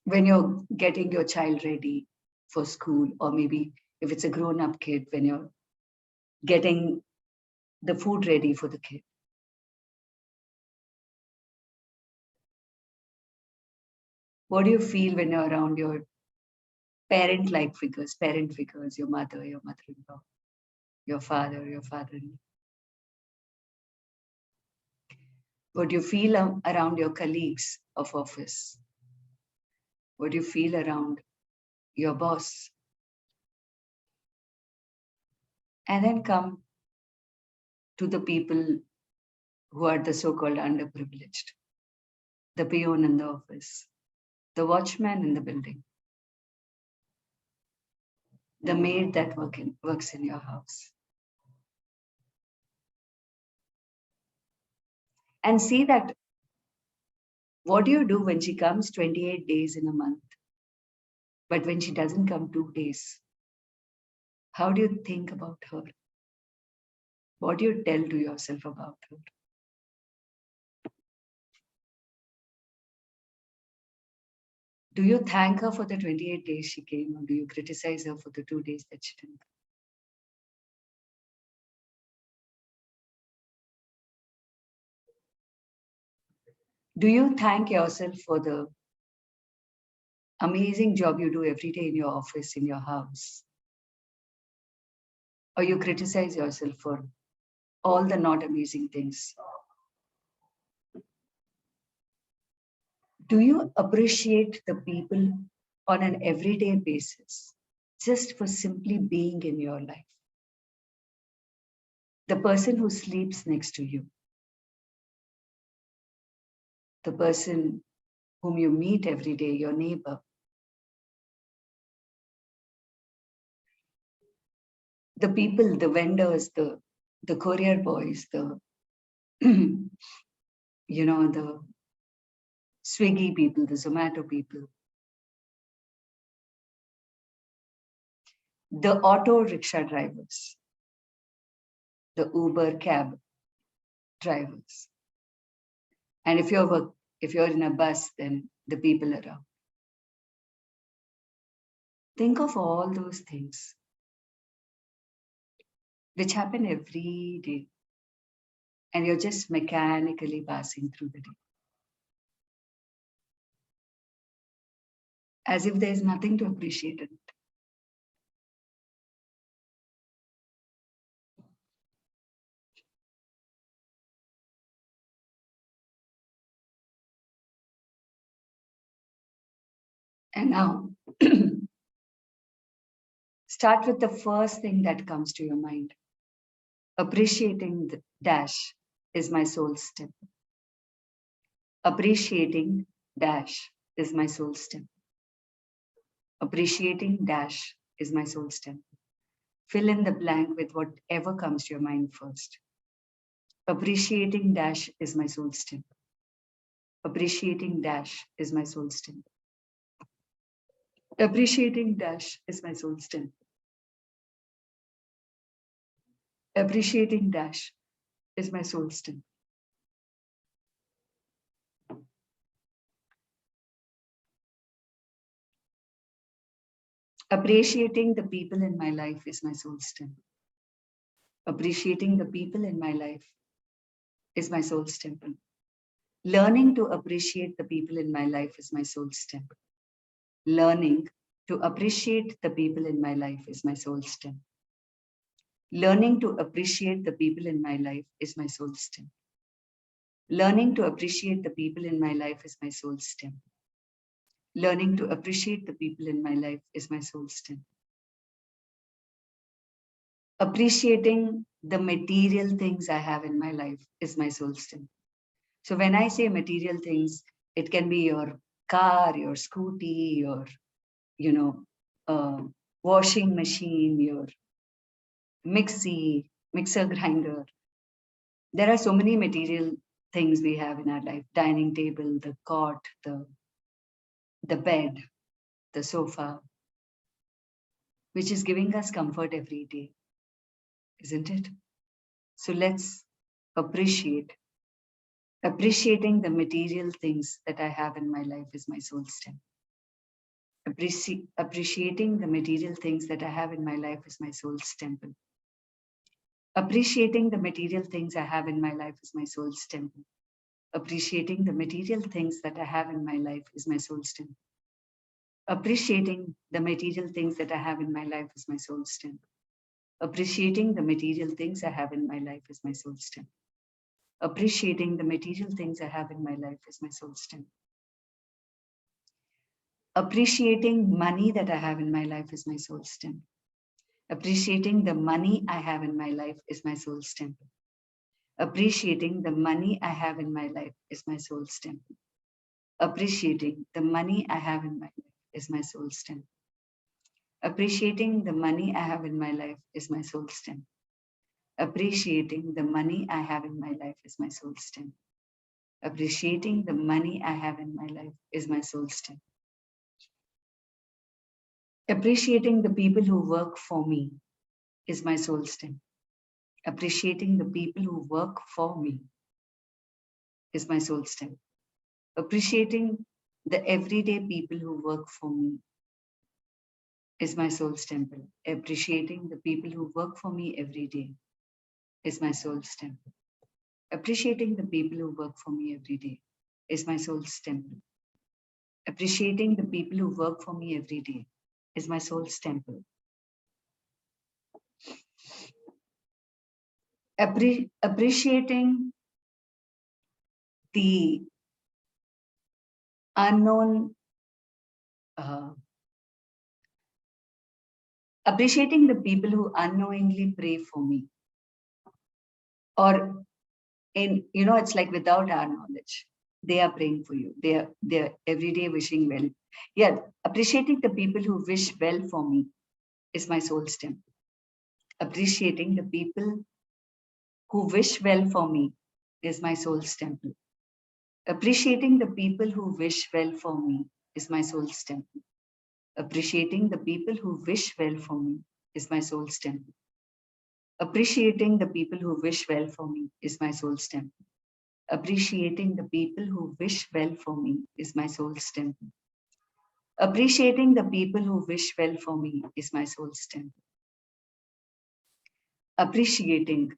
when you're getting your child ready for school, or maybe if it's a grown-up kid, when you're getting the food ready for the kid. What do you feel when you're around your parent figures, your mother-in-law, your father-in-law? What do you feel around your colleagues of office? What do you feel around your boss? And then come to the people who are the so-called underprivileged, the peon in the office, the watchman in the building, the maid that works in your house. And see that, what do you do when she comes 28 days in a month? But when she doesn't come 2 days, how do you think about her? What do you tell to yourself about her? Do you thank her for the 28 days she came, or do you criticize her for the 2 days that she didn't come? Do you thank yourself for the amazing job you do every day in your office, in your house? Or you criticize yourself for all the not amazing things? Do you appreciate the people on an everyday basis just for simply being in your life? The person who sleeps next to you, the person whom you meet every day, your neighbor, the people, the vendors, the courier boys, the the Swiggy people, the Zomato people, the auto rickshaw drivers, the Uber cab drivers. And if you're in a bus, then the people around. Think of all those things which happen every day, and you're just mechanically passing through the day, as if there's nothing to appreciate in it. And now, start with the first thing that comes to your mind. Appreciating the dash is my soul's temple. Appreciating dash is my soul's temple. Appreciating dash is my soul's temple. Fill in the blank with whatever comes to your mind first. Appreciating dash is my soul's temple. Appreciating dash is my soul's temple. Appreciating dash is my soul's temple. Appreciating dash is my soul's temple. Appreciating the people in my life is my soul's temple. Appreciating the people in my life is my soul's temple. Learning to appreciate the people in my life is my soul's temple. Learning to appreciate the people in my life is my soul's temple. Learning to appreciate the people in my life is my soul's temple. Learning to appreciate the people in my life is my soul's temple. Learning to appreciate the people in my life is my soul's temple. Appreciating the material things I have in my life is my soul's temple. So when I say material things, it can be your car, your scooty, your, washing machine, your mixer grinder. There are so many material things we have in our life: dining table, the cot, the bed, the sofa, which is giving us comfort every day, isn't it? So let's appreciate. Appreciating the material things that I have in my life is my soul's temple. Appreciating the material things that I have in my life is my soul's temple. Appreciating the material things I have in my life is my soul's temple. Appreciating the material things that I have in my life is my soul's temple. Appreciating the material things that I have in my life is my soul's temple. Appreciating the material things I have in my life is my soul's temple. Appreciating the material things I have in my life is my soul's temple. Appreciating money that I have in my life is my soul's temple. Appreciating the money I have in my life is my soul's temple. Appreciating the money I have in my life is my soul's temple. Appreciating the money I have in my life is my soul's temple. Appreciating the money I have in my life is my soul's temple. Appreciating the money I have in my life is my soul's temple. Appreciating the money I have in my life is my soul's temple. Appreciating the people who work for me is my soul's temple. Appreciating the people who work for me is my soul's temple. Appreciating the everyday people who work for me is my soul's temple. Appreciating the people who work for me every day is my soul's temple. Appreciating the people who work for me every day is my soul's temple. Appreciating the people who work for me every day is my soul's temple. Appreciating the unknown, appreciating the people who unknowingly pray for me, or it's like without our knowledge, they are praying for you. They're every day wishing well. Yeah, appreciating the people who wish well for me is my soul's temple. Appreciating the people who wish well for me is my soul's temple. Appreciating the people who wish well for me is my soul's temple. Appreciating the people who wish well for me is my soul's temple. Appreciating the people who wish well for me is my soul's temple. Appreciating the people who wish well for me is my soul's temple. Appreciating the people who wish well for me is my soul's temple. Appreciating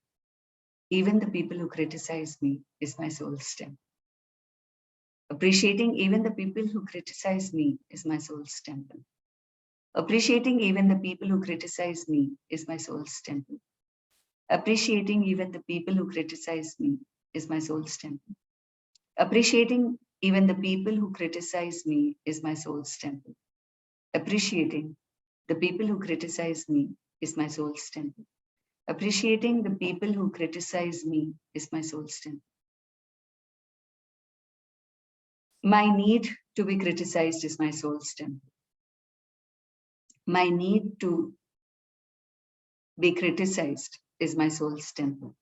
even the people who criticize me is my soul's temple. Appreciating even the people who criticize me is my soul's temple. Appreciating even the people who criticize me is my soul's temple. Appreciating even the people who criticize me is my soul's temple. Appreciating even the people who criticize me is my soul's temple. Appreciating the people who criticize me is my soul's temple. Appreciating the people who criticize me is my soul's temple. My need to be criticized is my soul's temple. My need to be criticized is my soul's temple.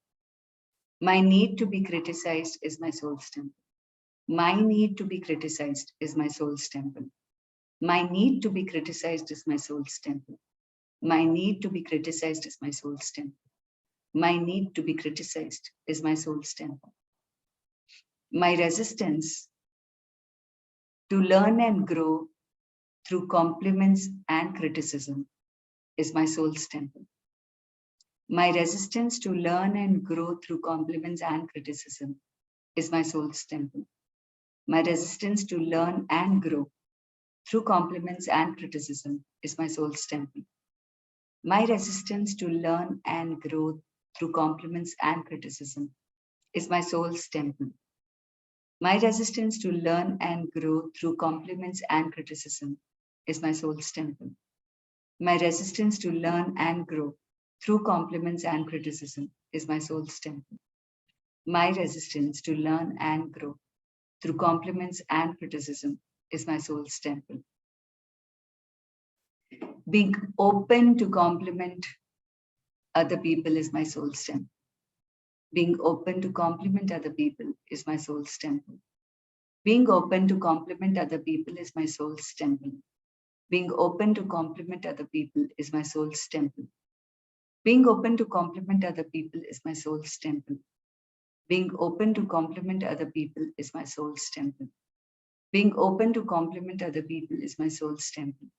My need to be criticized is my soul's temple. My need to be criticized is my soul's temple. My need to be criticized is my soul's temple. My need to be criticized is my soul's temple. My need to be criticized is my soul's temple. My resistance to learn and grow through compliments and criticism is my soul's temple. My resistance to learn and grow through compliments and criticism is my soul's temple. My resistance to learn and grow through compliments and criticism is my soul's temple. My resistance to learn and grow through compliments and criticism is my soul's temple. My resistance to learn and grow through compliments and criticism is my soul's temple. My resistance to learn and grow through compliments and criticism is my soul's temple. My resistance to learn and grow through compliments and criticism is my soul's temple. Being open to compliment other people is my soul's temple. Being open to compliment other people is my soul's temple. Being open to compliment other people is my soul's temple. Being open to compliment other people is my soul's temple. Being open to compliment other people is my soul's temple. Being open to compliment other people is my soul's temple. Being open to compliment other people is my soul's temple.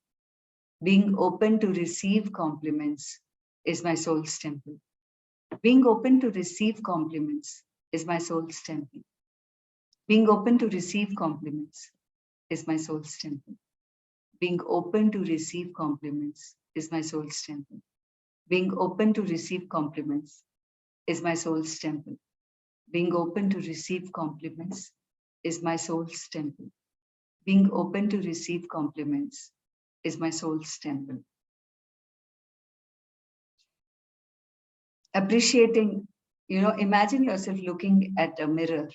Being open to receive compliments is my soul's temple. Being open to receive compliments is my soul's temple. Being open to receive compliments is my soul's temple. Being open to receive compliments is my soul's temple. Being open to receive compliments is my soul's temple. Being open to receive compliments is my soul's temple. Being open to receive compliments is my soul's temple. Appreciating, imagine yourself looking at a mirror,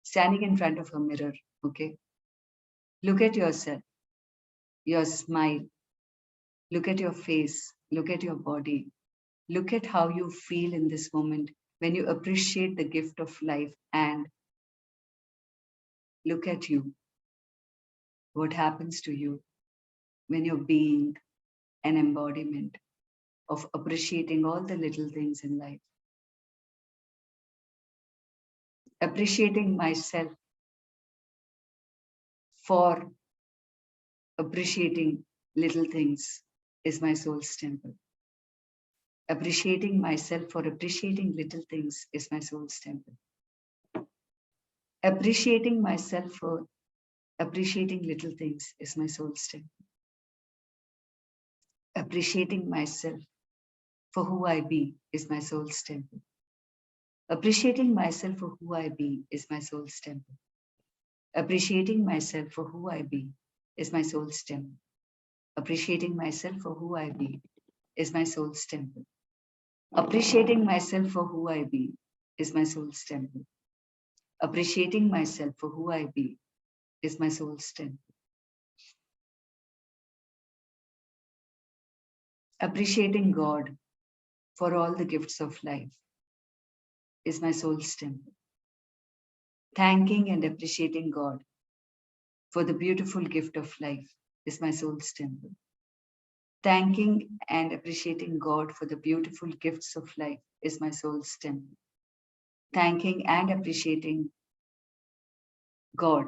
standing in front of a mirror, okay? Look at yourself, your smile, look at your face, look at your body, look at how you feel in this moment when you appreciate the gift of life, and look at you. What happens to you when you're being an embodiment of appreciating all the little things in life? Appreciating myself for appreciating little things is my soul's temple. Appreciating myself for appreciating little things is my soul's temple. Appreciating myself for appreciating little things is my soul's temple. Appreciating myself for who I be is my soul's temple. Appreciating myself for who I be is my soul's temple. Appreciating myself for who I be is my soul's temple. Appreciating myself for who I be is my soul's temple. Appreciating myself for who I be is my soul's temple. Appreciating myself for who I be is my soul's temple. Appreciating God for all the gifts of life is my soul's temple. Thanking and appreciating God for the beautiful gift of life is my soul's temple. Thanking and appreciating God for the beautiful gifts of life is my soul's temple. Thanking and appreciating God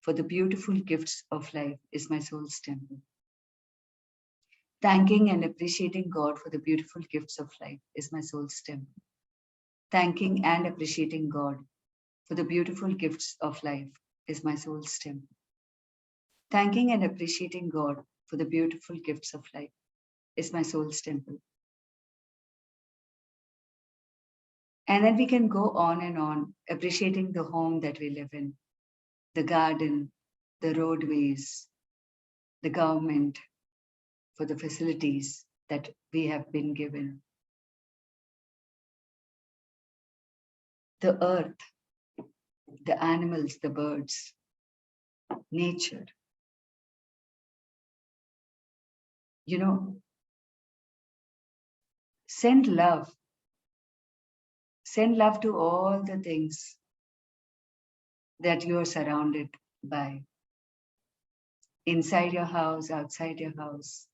for the beautiful gifts of life is my soul's temple. Thanking and appreciating God for the beautiful gifts of life is my soul's temple. Thanking and appreciating God for the beautiful gifts of life is my soul's temple. Thanking and appreciating God for the beautiful gifts of life is my soul's temple. And then we can go on and on, appreciating the home that we live in, the garden, the roadways, the government, for the facilities that we have been given, the earth, the animals, the birds, nature. Send love. Send love to all the things that you are surrounded by. Inside your house, outside your house.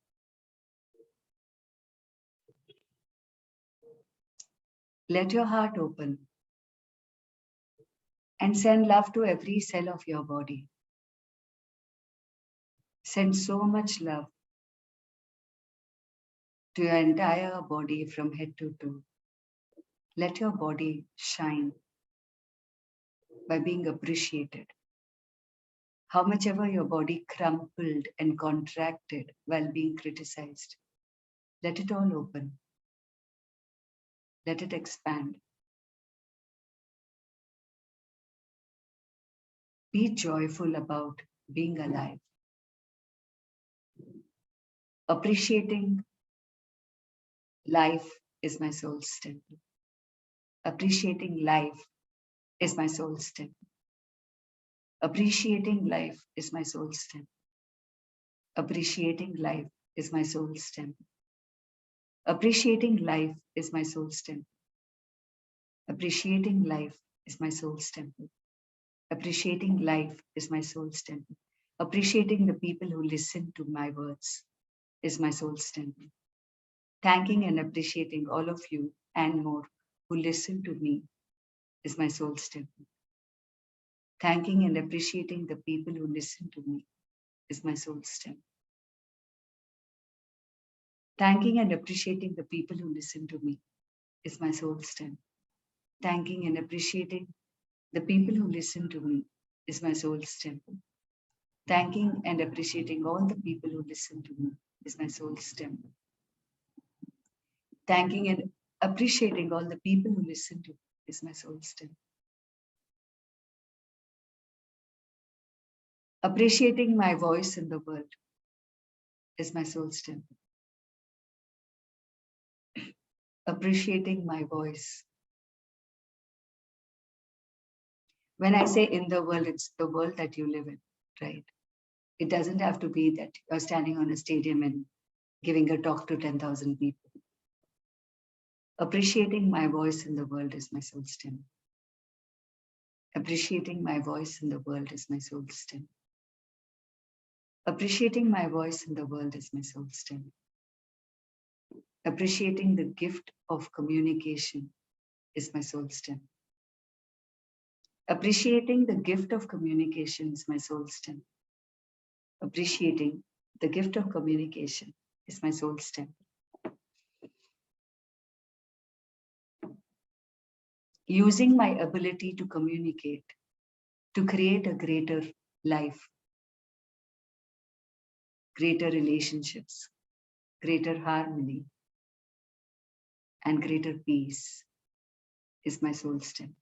Let your heart open and send love to every cell of your body. Send so much love to your entire body from head to toe. Let your body shine by being appreciated. How much ever your body crumpled and contracted while being criticized, let it all open. Let it expand. Be joyful about being alive. Appreciating life is my soul's temple. Appreciating life is my soul's temple. Appreciating life is my soul's temple. Appreciating life is my soul's temple. Appreciating life is my soul's temple. Appreciating life is my soul's temple. Appreciating life is my soul's temple. Appreciating the people who listen to my words is my soul's temple. Thanking and appreciating all of you and more who listen to me is my soul's temple. Thanking and appreciating the people who listen to me is my soul's temple. Thanking and appreciating the people who listen to me is my soul's temple. Thanking and appreciating the people who listen to me is my soul's temple. Thanking and appreciating all the people who listen to me is my soul's temple. Thanking and appreciating all the people who listen to me is my soul's temple. Appreciating my voice in the world is my soul's temple. Appreciating my voice. When I say in the world, it's the world that you live in, right? It doesn't have to be that you're standing on a stadium and giving a talk to 10,000 people. Appreciating my voice in the world is my soul's temple. Appreciating my voice in the world is my soul's temple. Appreciating my voice in the world is my soul's temple. Appreciating the gift of communication is my soul's temple. Appreciating the gift of communication is my soul's temple. Appreciating the gift of communication is my soul's temple. Using my ability to communicate to create a greater life, greater relationships, greater harmony, and greater peace is my soul's temple.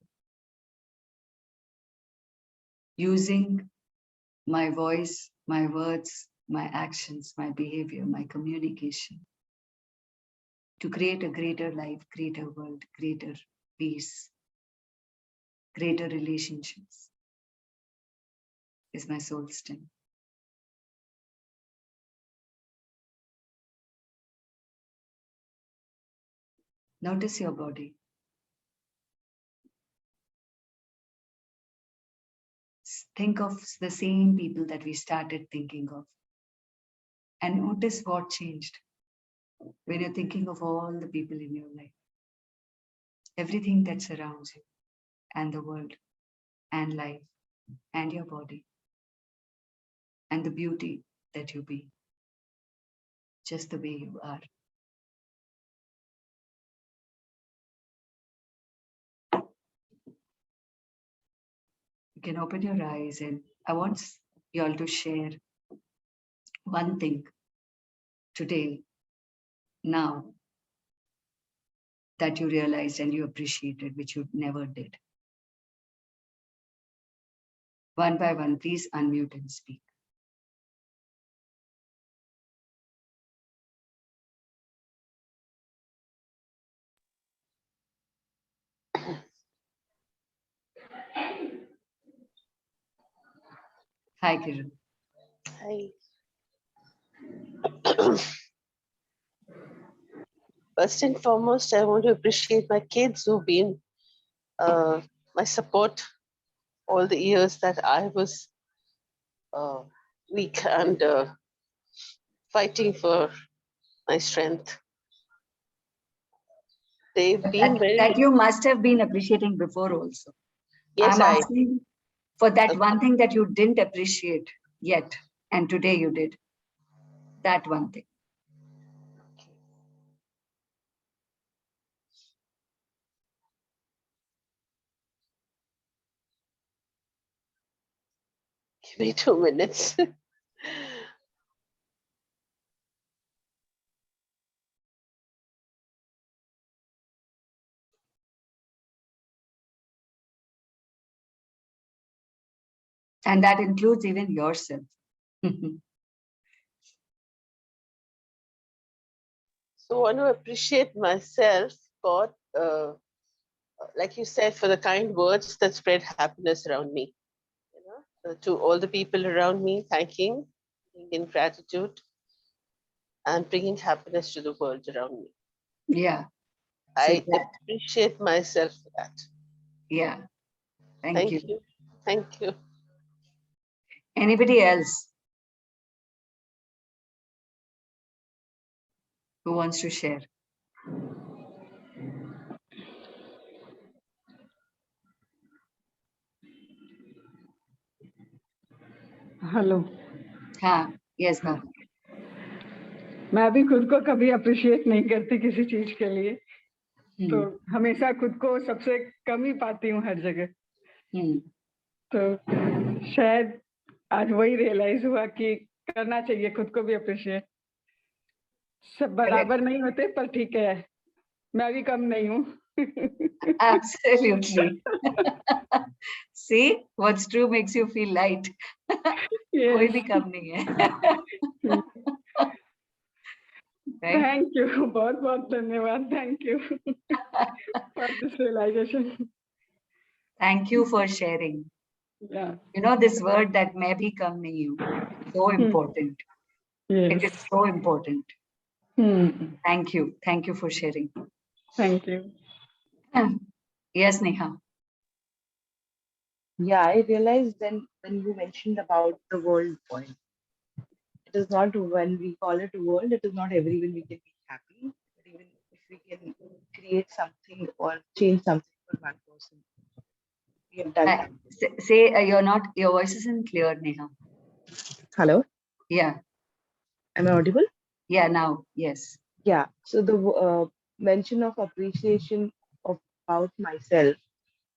Using my voice, my words, my actions, my behavior, my communication to create a greater life, greater world, greater peace, greater relationships is my soul's temple. Notice your body. Think of the same people that we started thinking of and notice what changed when you're thinking of all the people in your life, everything that surrounds you and the world and life and your body and the beauty that you be, just the way you are. You can open your eyes and I want you all to share one thing today, now, that you realized and you appreciated, which you never did. One by one, please unmute and speak. Hi, Kiran. Hi. First and foremost, I want to appreciate my kids who've been my support all the years that I was weak and fighting for my strength. they've been That, very. that you must have been appreciating before also. Yes, I'm I. asking for that one thing that you didn't appreciate yet, and today you did. That one thing. Give me 2 minutes. And that includes even yourself. So I want to appreciate myself for, like you said, for the kind words that spread happiness around me. You know, to all the people around me, thanking, being in gratitude, and bringing happiness to the world around me. Yeah. I that, appreciate myself for that. yeah. Thank Thank you. you. Thank you. Anybody else who wants to share? Hello हाँ, yes, ma'am. मैं भी खुद को कभी appreciate नहीं करती किसी चीज के लिए, तो हमेशा खुद को सबसे कम ही पाती हूँ हर जगह। तो शायद आज वही रियलाइज हुआ कि करना चाहिए खुद को भी अप्रिशिएट। सब बराबर नहीं होते, पर ठीक है, मैं भी कम नहीं हूँ। Absolutely. See, what's true makes you feel light. कोई भी कम नहीं है. Right? Thank you. बहुत बहुत धन्यवाद. Thank you for this realization. Thank you for sharing. Yeah. You know, this word that मैं भी कम नहीं हूँ, so important. Yes. It is so important. Thank you. Thank you for sharing. Thank you. Yes, Neha. Yeah, I realized then when you mentioned about the world point, it is not when we call it world, it is not everyone we can be happy. But even if we can create something or change something for one person, we have done that. Say your voice isn't clear, Neha. Hello, Yeah. am I audible? Yeah, now, yes. Yeah. So the mention of appreciation of about myself,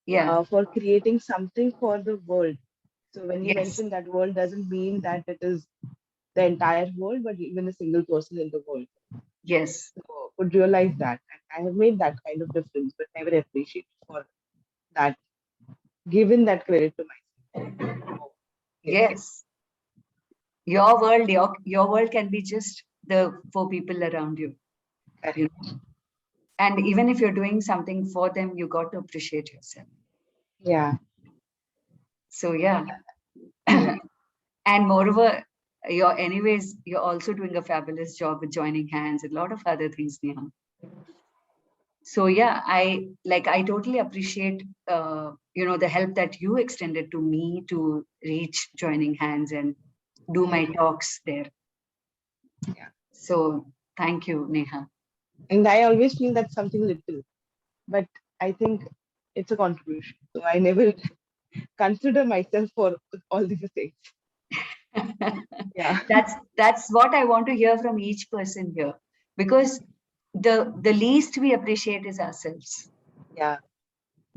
Yeah. for creating something for the world. So when you Yes. mention that world doesn't mean that it is the entire world, but even a single person in the world. Yes. So could realize that. And I have made that kind of difference, but never appreciated for that, given that credit to myself. Yes. Your world, your world can be just the 4 people around you. You know? And even if you're doing something for them, you got to appreciate yourself. Yeah. So yeah. And moreover, you're also doing a fabulous job with joining hands and a lot of other things, Neha. So yeah, I totally appreciate the help that you extended to me to reach joining hands and do my talks there. Yeah. So thank you, Neha. And I always feel that's something little, but I think it's a contribution. So I never consider myself for all these things. Yeah. That's what I want to hear from each person here, because the least we appreciate is ourselves. Yeah.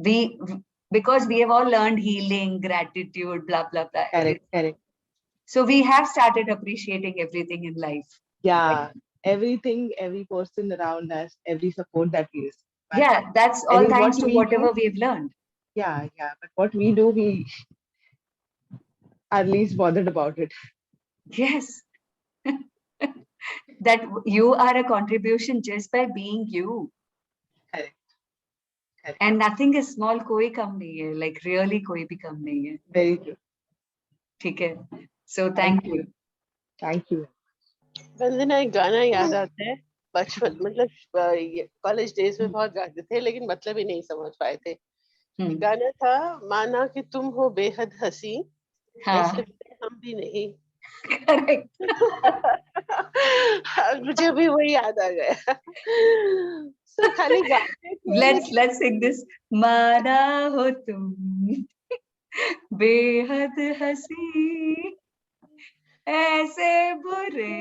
Because we have all learned healing, gratitude, blah blah blah. Correct. So we have started appreciating everything in life. Yeah. Everything, every person around us, every support that we receive. But yeah, that's all thanks to whatever we've learned. Yeah. But what we do, we are least bothered about it. Yes. That you are a contribution just by being you. Correct. And nothing is small, koi kam nahi hai, like really koi bhi kam nahi hai. Very true. ठीक है. So thank you. Thank you. वंदना, एक गाना याद आता है बचपन, मतलब college days में बहुत गाते थे, लेकिन मतलब ही नहीं समझ पाए थे। गाना था, माना कि तुम हो बेहद हंसी, ऐसे हम भी नहीं, Correct. मुझे भी वही याद आ गया. So खाली गाने Let's sing this. माना हो तुम बेहद हंसी, ऐसे बुरे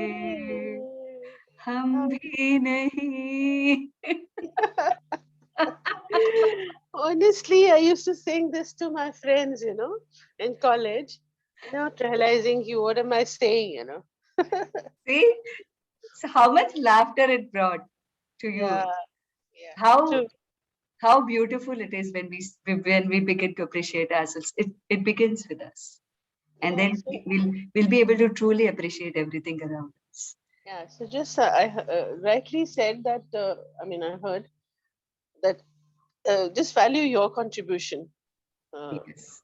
हम भी नहीं. Honestly, I used to sing this to my friends, in college, not realizing what am I saying, See, so how much laughter it brought to you. Yeah, yeah. How True. how beautiful it is when we begin to appreciate ourselves. It begins with us, and Yeah, then so, we'll be able to truly appreciate everything around us. yeah, so just I rightly said that, I heard that just value your contribution, Yes.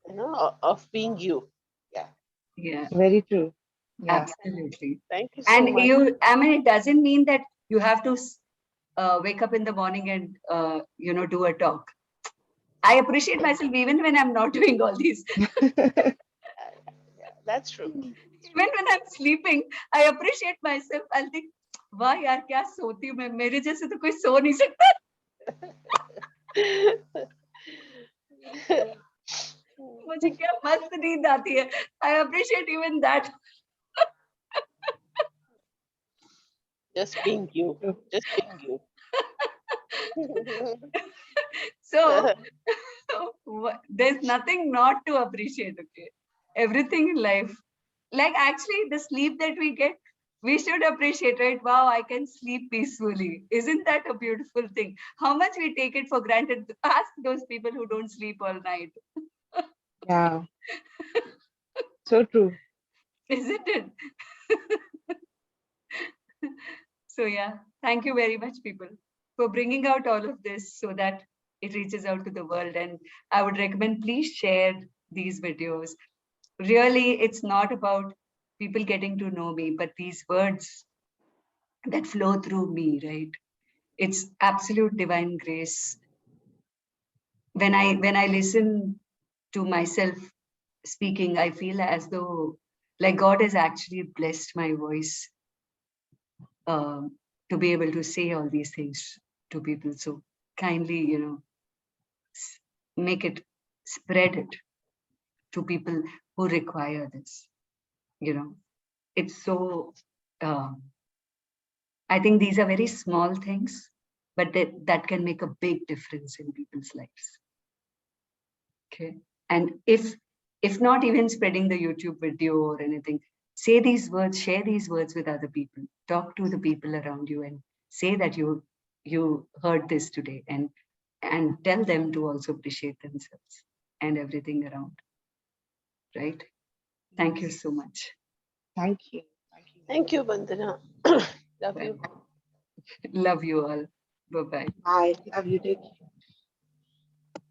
of being you. Yeah. Yeah. Very true. Yeah. Absolutely. Thank you so And much. I mean, it doesn't mean that you have to wake up in the morning and do a talk. I appreciate myself even when I'm not doing all these. Yeah, that's true. Even when I'm sleeping, I appreciate myself. I'll think, वाह यार क्या सोती हूँ मैं, मेरे जैसे तो कोई सो नहीं सकता. मुझे क्या मस्त नींद आती है. I appreciate even that. Just being you. Just being you. So there's nothing not to appreciate. Okay, everything in life, like actually the sleep that we get, we should appreciate, right? Wow, I can sleep peacefully. Isn't that a beautiful thing? How much we take it for granted. Ask those people who don't sleep all night. Yeah. So true. Isn't it? So yeah, thank you very much, people, for bringing out all of this so that it reaches out to the world. And I would recommend, please share these videos. Really, it's not about people getting to know me, but these words that flow through me, right? It's absolute divine grace. When I listen to myself speaking, I feel as though like God has actually blessed my voice to be able to say all these things to people. So kindly, make it, spread it to people who require this. It's so, I think these are very small things, but that can make a big difference in people's lives. Okay. And if not even spreading the YouTube video or anything, say these words, share these words with other people, talk to the people around you and say that you heard this today, and tell them to also appreciate themselves and everything around. Right? Thank you so much. Thank you. Thank you. Thank you, Bandana. Love you. Love you all. Bye-bye. Bye. Love you. Take care.